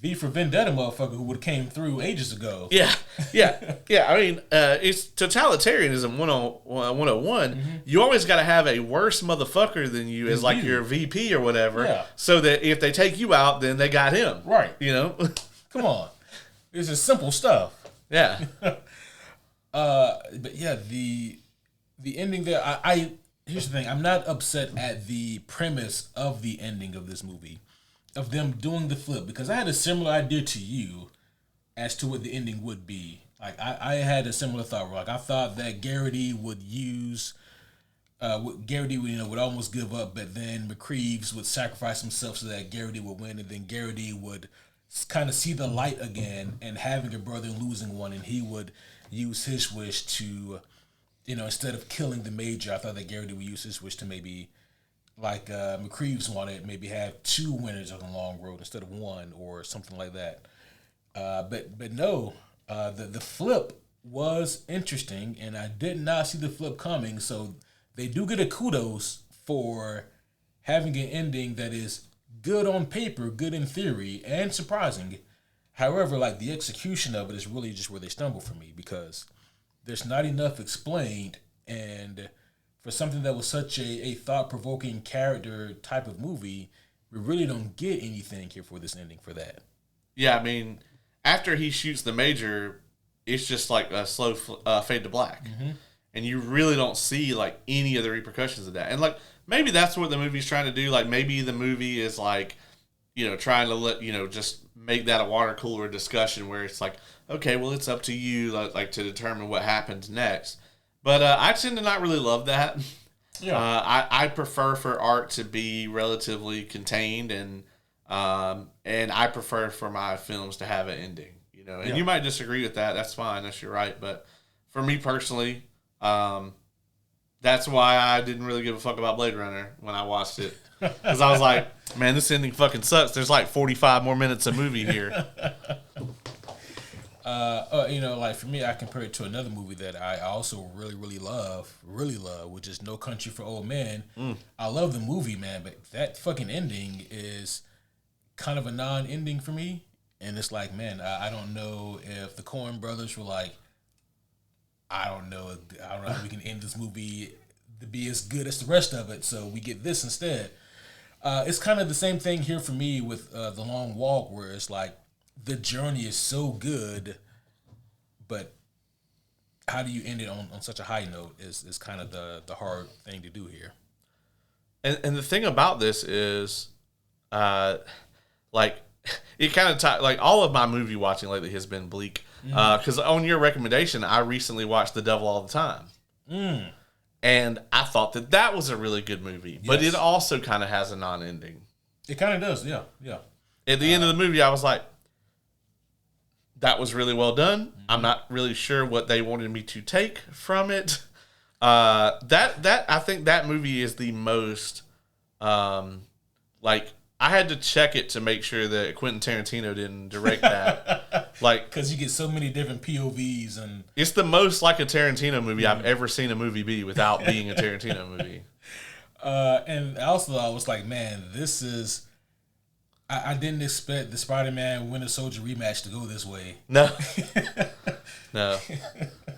A: V for Vendetta motherfucker who would have came through ages ago.
B: Yeah. I mean, it's totalitarianism 101. You always got to have a worse motherfucker than you as like your VP or whatever, so that if they take you out, then they got him.
A: Right.
B: You know?
A: Come on. This is simple stuff.
B: Yeah.
A: But yeah, the ending there, I here's the thing. I'm not upset at the premise of the ending of this movie, of them doing the flip, because I had a similar idea to you as to what the ending would be. Like, I had a similar thought. Like, I thought that Garrity would use, Garrity would almost give up, but then McReeves would sacrifice himself so that Garrity would win, and then Garrity would kind of see the light again, and having a brother and losing one, and he would use his wish to, instead of killing the Major, I thought that Garrity would use his wish to maybe, like McReeves wanted, maybe have two winners on the long road instead of one, or something like that. But no, the flip was interesting, and I did not see the flip coming. So they do get a kudos for having an ending that is good on paper, good in theory, and surprising. However, like, the execution of it is really just where they stumble for me, because there's not enough explained, And for something that was such a thought-provoking character type of movie, we really don't get anything here for this ending for that.
B: Yeah, I mean, after he shoots the major, it's just like a slow fade to black. Mm-hmm. And you really don't see like any of the repercussions of that. And like maybe that's what the movie's trying to do. Like maybe the movie is like, trying to let, just make that a water cooler discussion where it's like, okay, well, it's up to you like to determine what happens next. But I tend to not really love that. Yeah. I prefer for art to be relatively contained, and I prefer for my films to have an ending. And you might disagree with that. That's fine. That's your right. But for me personally, that's why I didn't really give a fuck about Blade Runner when I watched it. Because I was like, man, this ending fucking sucks. There's like 45 more minutes of movie here.
A: Like for me, I compare it to another movie that I also really love, which is No Country for Old Men. I love the movie, man, but that fucking ending is kind of a non-ending for me. And it's like, man, I don't know if the Coen brothers were like, I don't know how we can end this movie to be as good as the rest of it, so we get this instead. It's kind of the same thing here for me with The Long Walk, where it's like the journey is so good, but how do you end it on such a high note is kind of the hard thing to do here.
B: And the thing about this is, like, it kind of like all of my movie watching lately has been bleak. Because on your recommendation, I recently watched The Devil All the Time. And I thought that was a really good movie. But it also kind of has a non-ending.
A: It kind of does, yeah.
B: At the end of the movie, I was like, that was really well done. Mm-hmm. I'm not really sure what they wanted me to take from it. I think that movie is the most, I had to check it to make sure that Quentin Tarantino didn't direct that.
A: Because you get so many different POVs. And
B: it's the most like a Tarantino movie I've ever seen a movie be without being a Tarantino movie.
A: And also, I was like, man, this is... I didn't expect the Spider-Man Winter Soldier rematch to go this way.
B: No. No,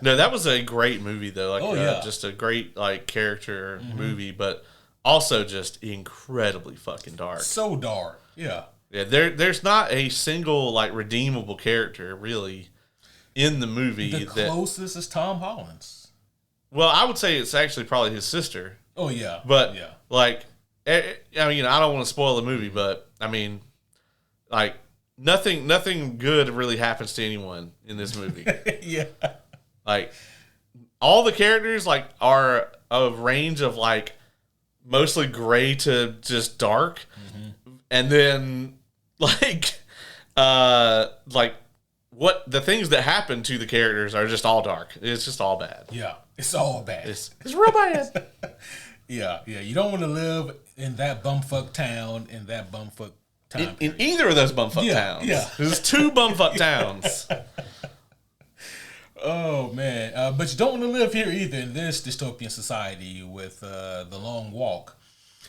B: that was a great movie, though. Just a great character movie, but... also just incredibly fucking dark.
A: So dark. Yeah.
B: Yeah, there's not a single redeemable character really in the movie.
A: The closest is Tom Holland's.
B: Well, I would say it's actually probably his sister.
A: Oh yeah.
B: But I don't want to spoil the movie, but I mean nothing good really happens to anyone in this movie.
A: Yeah.
B: All the characters are a range of mostly gray to just dark, and then what the things that happen to the characters are just all dark. It's just all bad.
A: Yeah, it's all bad.
B: It's real bad.
A: Yeah. You don't want to live in that bumfuck town in that bumfuck time.
B: In either of those bumfuck towns. Yeah, there's two bumfuck towns.
A: Oh, man. But you don't want to live here either in this dystopian society with The Long Walk.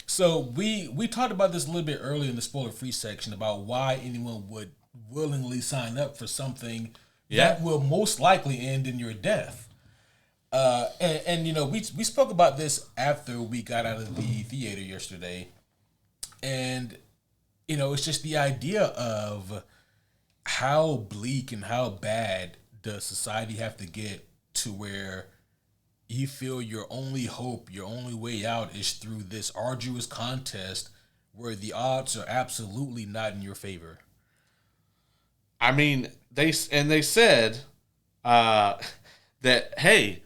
A: So we talked about this a little bit earlier in the spoiler-free section about why anyone would willingly sign up for something that will most likely end in your death. We spoke about this after we got out of the theater yesterday. And, it's just the idea of how bleak and how bad does society have to get to where you feel your only hope, your only way out is through this arduous contest where the odds are absolutely not in your favor?
B: I mean, they said that, hey,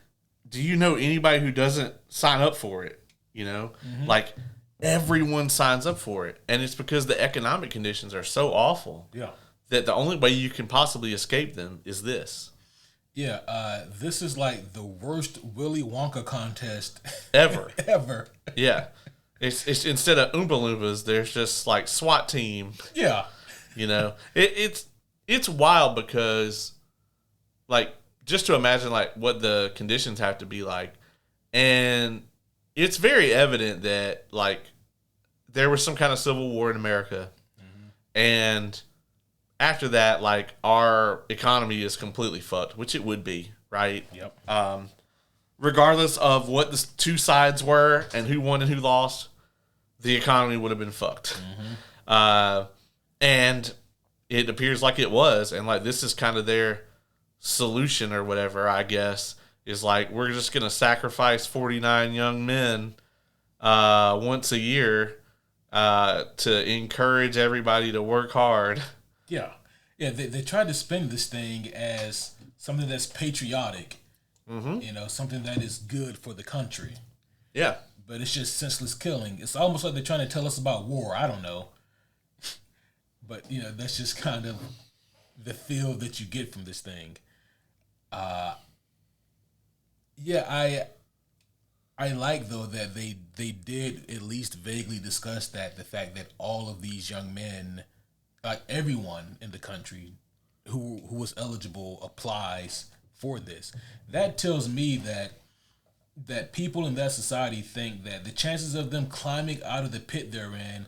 B: do you know anybody who doesn't sign up for it? Everyone signs up for it. And it's because the economic conditions are so awful.
A: Yeah.
B: That the only way you can possibly escape them is this.
A: Yeah, this is like the worst Willy Wonka contest
B: ever.
A: Ever.
B: Yeah. It's instead of Oompa Loompas, there's just SWAT team.
A: Yeah.
B: It's wild because just to imagine what the conditions have to be like, and it's very evident that there was some kind of civil war in America, and after that, our economy is completely fucked, which it would be, right?
A: Yep.
B: regardless of what the two sides were and who won and who lost, the economy would have been fucked. And it appears like it was. And like this is kind of their solution or whatever, I guess, is like we're just going to sacrifice 49 young men once a year to encourage everybody to work hard.
A: Yeah. Yeah, they tried to spin this thing as something that's patriotic, something that is good for the country.
B: Yeah.
A: But it's just senseless killing. It's almost like they're trying to tell us about war. I don't know. But, that's just kind of the feel that you get from this thing. I like, though, that they did at least vaguely discuss the fact that all of these young men, like everyone in the country who was eligible applies for this. That tells me that people in that society think that the chances of them climbing out of the pit they're in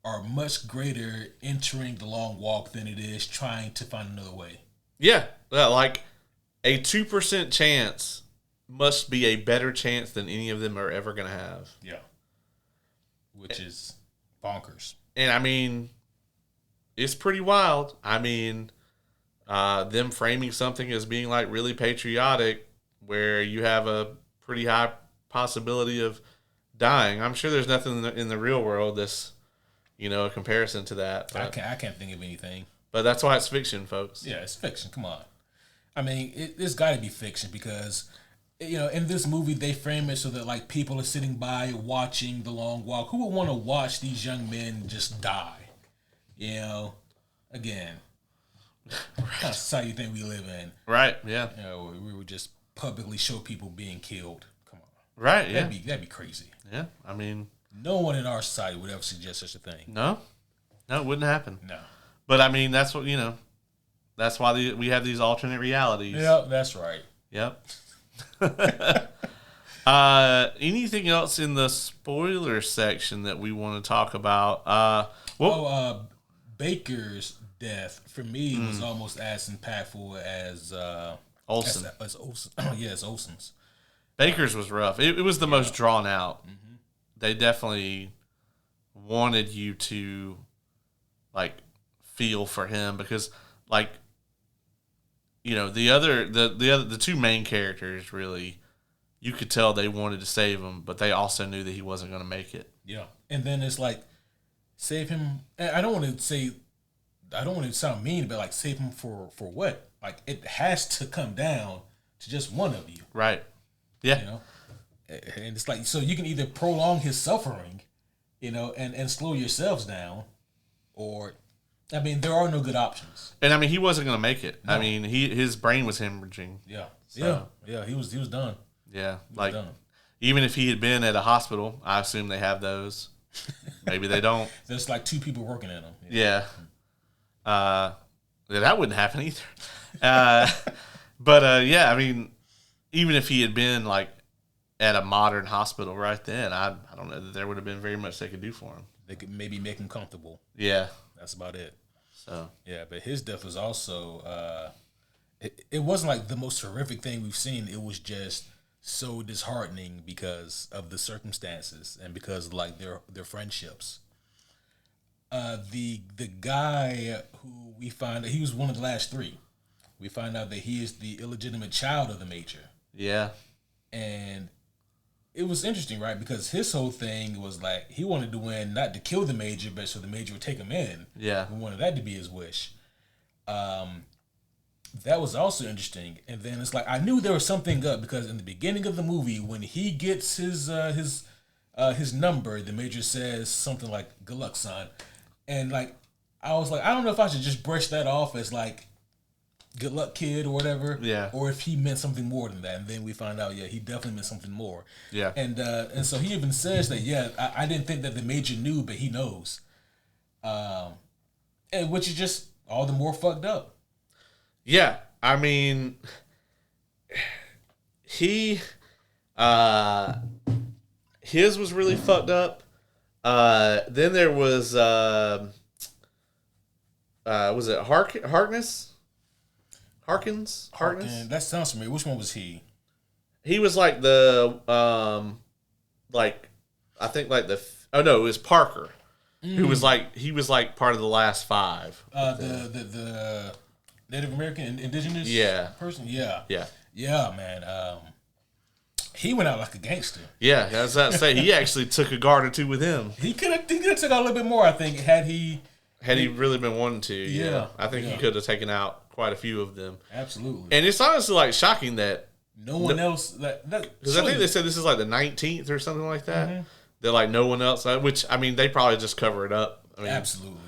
A: are much greater entering the long walk than it is trying to find another way.
B: Yeah, like a 2% chance must be a better chance than any of them are ever going to have.
A: Yeah. Which is bonkers.
B: And I mean, it's pretty wild. I mean, them framing something as being like really patriotic where you have a pretty high possibility of dying. I'm sure there's nothing in the real world that's, a comparison to that. But
A: I can't think of anything.
B: But that's why it's fiction, folks.
A: Yeah, it's fiction. Come on. I mean, it's got to be fiction because, in this movie, they frame it so that, like, people are sitting by watching the long walk. Who would want to watch these young men just die? Again, what kind of society you think we live in?
B: Right, yeah.
A: We would just publicly show people being killed. Come on.
B: Right, yeah.
A: That'd be crazy.
B: Yeah, I mean...
A: No one in our society would ever suggest such a thing.
B: No, it wouldn't happen.
A: No.
B: But, I mean, that's what, that's why we have these alternate realities.
A: Yep, that's right.
B: Yep. Anything else in the spoiler section that we want to talk about?
A: Baker's death for me was almost as impactful as
B: Olsen.
A: As Olsen. Yes, Olsen's.
B: Baker's was rough. It was the most drawn out. Mm-hmm. They definitely wanted you to like feel for him because like the two main characters really, you could tell they wanted to save him, but they also knew that he wasn't going to make it.
A: Yeah, and then it's like save him. I don't want to sound mean, but like save him for what? Like it has to come down to just one of you,
B: right? Yeah.
A: And it's like, so you can either prolong his suffering, and slow yourselves down, or, I mean, there are no good options.
B: And I mean, he wasn't going to make it. No. I mean, his brain was hemorrhaging.
A: Yeah. So. Yeah. He was done.
B: Yeah. Even if he had been at a hospital, I assume they have those. Maybe they don't.
A: There's like two people working in them.
B: Yeah. That wouldn't happen either. But yeah, I mean, even if he had been like, at a modern hospital right then, I don't know that there would have been very much they could do for him.
A: They could maybe make him comfortable.
B: Yeah.
A: That's about it.
B: So.
A: Yeah, but his death was also, it wasn't like the most horrific thing we've seen. It was just so disheartening because of the circumstances and because of, like, their friendships. The guy who we find out, he was one of the last three. We find out that he is the illegitimate child of the Major.
B: Yeah.
A: And it was interesting, right? Because his whole thing was like he wanted to win, not to kill the Major, but so the Major would take him in.
B: Yeah,
A: he wanted that to be his wish. That was also interesting. And then it's like I knew there was something up because in the beginning of the movie, when he gets his number, the Major says something like "Good luck, son," and like I was like, I don't know if I should just brush that off as like good luck, kid, or whatever.
B: Yeah.
A: Or if he meant something more than that. And then we find out, he definitely meant something more.
B: Yeah.
A: And so he even says that, I didn't think that the Major knew, but he knows. And which is just all the more fucked up.
B: Yeah. I mean, his was really fucked up. Then there was it Harkness? Harkins?
A: That sounds familiar. Which one was he?
B: He was like the like I think like the oh no, it was Parker, who was like he was like part of the last five.
A: The Native American indigenous person. Yeah, man. He went out like a gangster.
B: Yeah, as I say, he actually took a guard or two with him.
A: He could have took out a little bit more, I think, had he
B: really been wanting to. Yeah, I think he could have taken out quite a few of them.
A: Absolutely.
B: And it's honestly like shocking that
A: no one else
B: because I think they said this is like the 19th or something like that. Mm-hmm. They're like no one else, which I mean they probably just cover it up. I mean,
A: absolutely.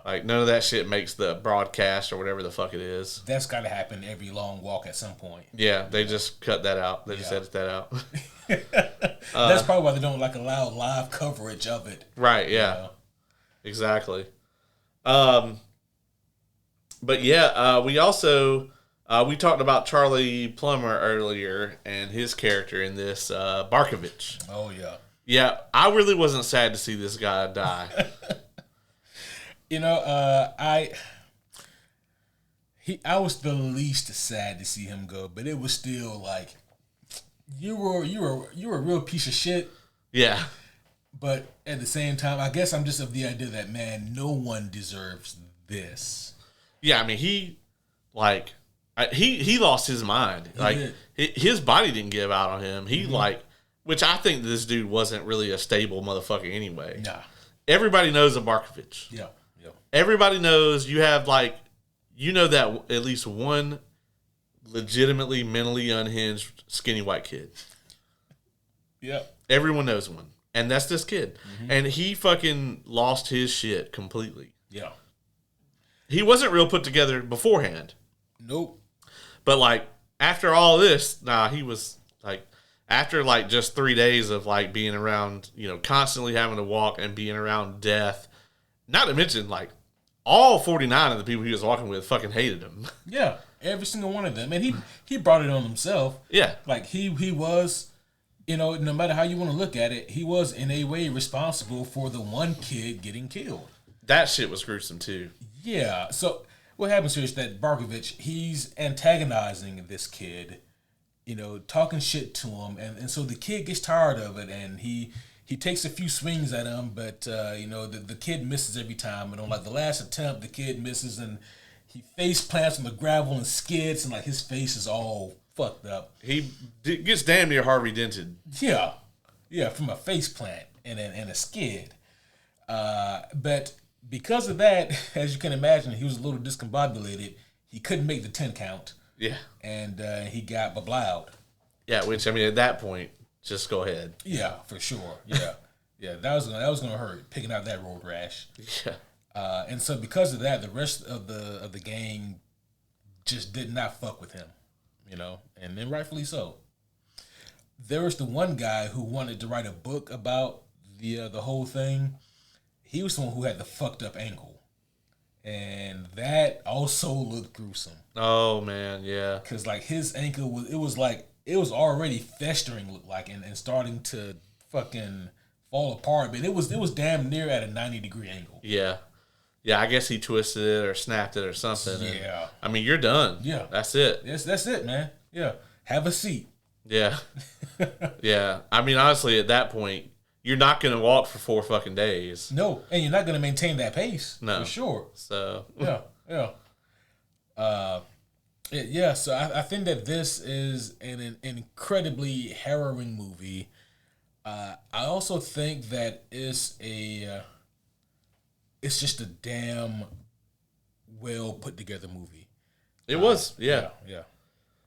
B: Like, none of that shit makes the broadcast or whatever the fuck it is.
A: That's got to happen every long walk at some point.
B: Yeah, they just cut that out. They just edit that out.
A: That's probably why they don't like allow live coverage of it.
B: Right, yeah. Exactly. But yeah, we also, we talked about Charlie Plummer earlier and his character in this, Barkovich.
A: Oh, yeah.
B: Yeah, I really wasn't sad to see this guy die.
A: I was the least sad to see him go, but it was still like you were a real piece of shit.
B: Yeah.
A: But at the same time, I guess I'm just of the idea that man, no one deserves this.
B: Yeah, I mean he lost his mind. His body didn't give out on him. He which I think this dude wasn't really a stable motherfucker anyway.
A: Nah.
B: Everybody knows a Barkovich.
A: Yeah.
B: Everybody knows you have that at least one legitimately mentally unhinged skinny white kid.
A: Yeah.
B: Everyone knows one. And that's this kid. Mm-hmm. And he fucking lost his shit completely.
A: Yeah.
B: He wasn't real put together beforehand.
A: Nope.
B: But after all this, he was after just 3 days of being around, constantly having to walk and being around death. Not to mention all 49 of the people he was walking with fucking hated him.
A: Yeah, every single one of them. And he brought it on himself.
B: Yeah.
A: He was, no matter how you want to look at it, he was in a way responsible for the one kid getting killed.
B: That shit was gruesome too.
A: Yeah. So what happens here is that Barkovich, he's antagonizing this kid, talking shit to him. And so the kid gets tired of it and he takes a few swings at him, but the kid misses every time. And on the last attempt, the kid misses, and he face plants on the gravel and skids, and his face is all fucked up.
B: He gets damn near Harvey dented.
A: Yeah, from a face plant and a skid. But because of that, as you can imagine, he was a little discombobulated. He couldn't make the 10 count.
B: Yeah,
A: and he got bablowed.
B: Yeah, which at that point. Just go ahead.
A: Yeah, for sure. Yeah, that was gonna hurt picking out that road rash.
B: Yeah.
A: And so because of that, the rest of the gang just did not fuck with him, and then rightfully so. There was the one guy who wanted to write a book about the whole thing. He was the one who had the fucked up ankle, and that also looked gruesome.
B: Oh man, yeah.
A: Because his ankle it was already festering, looked like, and starting to fucking fall apart. But it was damn near at a 90-degree angle.
B: Yeah. Yeah, I guess he twisted it or snapped it or something.
A: Yeah.
B: And, you're done.
A: Yeah.
B: That's it.
A: Yes, that's it, man. Yeah. Have a seat.
B: Yeah. Yeah. Honestly, at that point, you're not going to walk for 4 fucking days.
A: No. And you're not going to maintain that pace.
B: No.
A: For sure.
B: So.
A: Yeah. Yeah, so I think that this is an incredibly harrowing movie. I also think that it's just a damn well put together movie.
B: It was, yeah.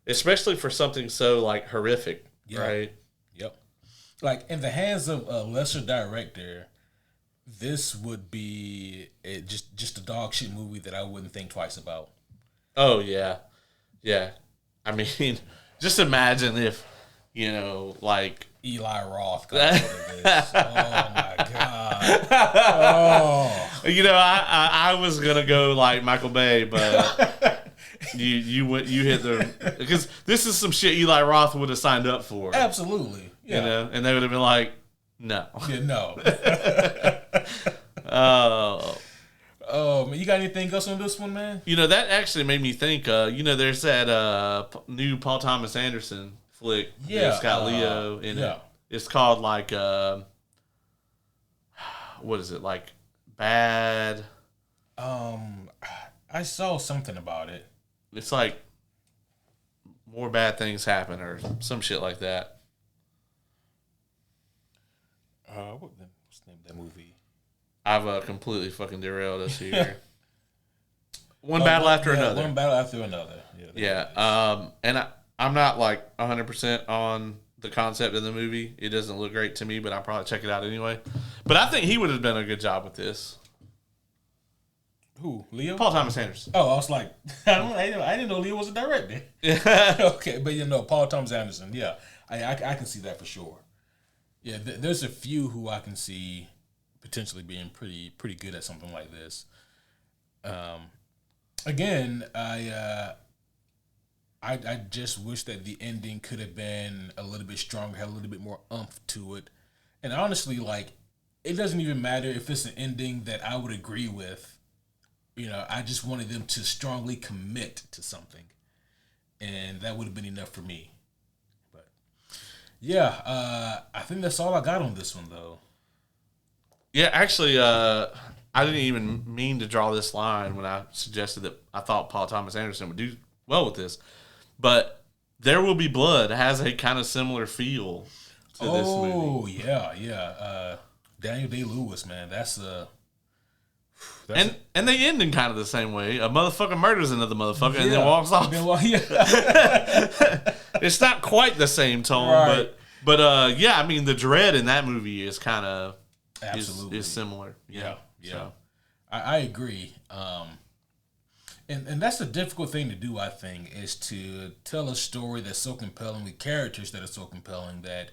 A: Especially
B: for something so horrific, right?
A: Yep. In the hands of a lesser director, this would be just a dog shit movie that I wouldn't think twice about.
B: Oh yeah. Yeah. Just imagine if, Eli
A: Roth got into this. Oh, my God. Oh.
B: I was going to go Michael Bay, but you hit because this is some shit Eli Roth would have signed up for.
A: Absolutely. Yeah.
B: And they would have been like, no.
A: Yeah, no.
B: Oh.
A: Oh, man, you got anything else on this one, man?
B: That actually made me think, there's that new Paul Thomas Anderson flick.
A: Yeah,
B: It's got Leo in
A: yeah.
B: it. It's called like what is it, like Bad?
A: I saw something about it.
B: It's like More Bad Things Happen or some shit like that.
A: What's the name of that movie?
B: I've completely fucking derailed us here. One battle after another.
A: One battle after another.
B: Yeah. And I'm not like 100% on the concept of the movie. It doesn't look great to me, but I'll probably check it out anyway. But I think he would have done a good job with this.
A: Who? Leo?
B: Paul Thomas Anderson.
A: Oh, I was like, I didn't know Leo was a director. Okay, but Paul Thomas Anderson. Yeah, I can see that for sure. Yeah, there's a few who I can see potentially being pretty good at something like this. Again, I just wish that the ending could have been a little bit stronger, had a little bit more oomph to it. And honestly, like, it doesn't even matter if it's an ending that I would agree with. I just wanted them to strongly commit to something. And that would have been enough for me. But, yeah, I think that's all I got on this one, though.
B: Yeah, actually, I didn't even mean to draw this line when I suggested that I thought Paul Thomas Anderson would do well with this. But There Will Be Blood has a kind of similar feel to this movie.
A: Oh, yeah. Daniel Day-Lewis, man, that's
B: and they end in kind of the same way. A motherfucker murders another motherfucker and then walks off. It's not quite the same tone, right. but yeah, I mean the dread in that movie is kind of
A: absolutely
B: is similar.
A: Yeah. So. I agree. And that's the difficult thing to do, I think, is to tell a story that's so compelling with characters that are so compelling that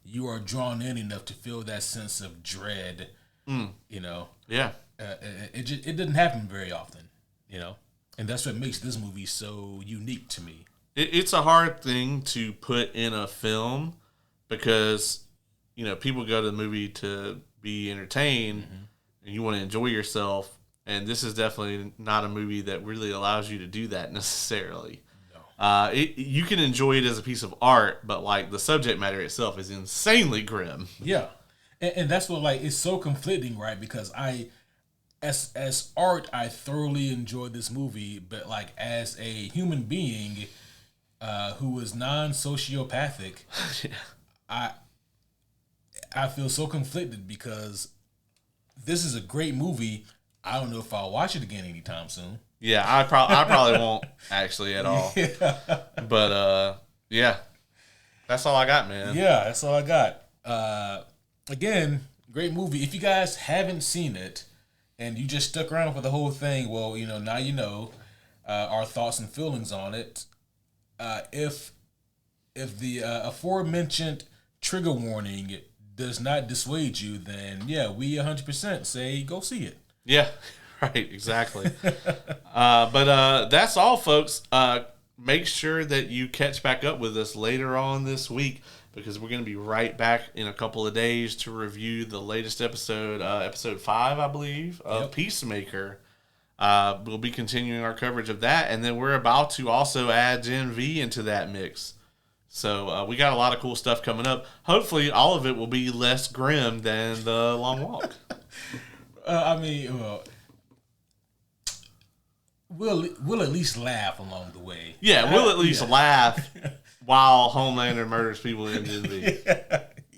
A: you are drawn in enough to feel that sense of dread.
B: Yeah.
A: It didn't happen very often, and that's what makes this movie so unique to me.
B: It's a hard thing to put in a film because, people go to the movie to be entertained and you want to enjoy yourself. And this is definitely not a movie that really allows you to do that necessarily. No. You can enjoy it as a piece of art, but like the subject matter itself is insanely grim.
A: Yeah. And that's what it's so conflicting, right? Because as art, I thoroughly enjoyed this movie, but as a human being who is non-sociopathic, yeah. I feel so conflicted because this is a great movie. I don't know if I'll watch it again anytime soon.
B: Yeah, I probably won't actually at all. Yeah. But yeah, that's all I got, man.
A: Yeah, that's all I got. Again, great movie. If you guys haven't seen it and you just stuck around for the whole thing, well, now you know our thoughts and feelings on it. If the aforementioned trigger warning does not dissuade you, then yeah, we 100% say go see it.
B: Yeah, right, exactly. But that's all, folks. Make sure that you catch back up with us later on this week because we're going to be right back in a couple of days to review the latest episode, episode 5, I believe, of Peacemaker. We'll be continuing our coverage of that, and then we're about to also add Gen V into that mix. So we got a lot of cool stuff coming up. Hopefully, all of it will be less grim than The Long Walk.
A: We'll at least laugh along the way.
B: Yeah, we'll at least laugh while Homelander murders people in Gen V.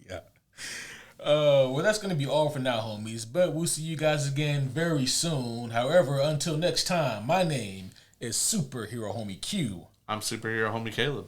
A: Yeah. Well, that's going to be all for now, homies. But we'll see you guys again very soon. However, until next time, my name is Superhero Homie Q.
B: I'm Superhero Homie Caleb.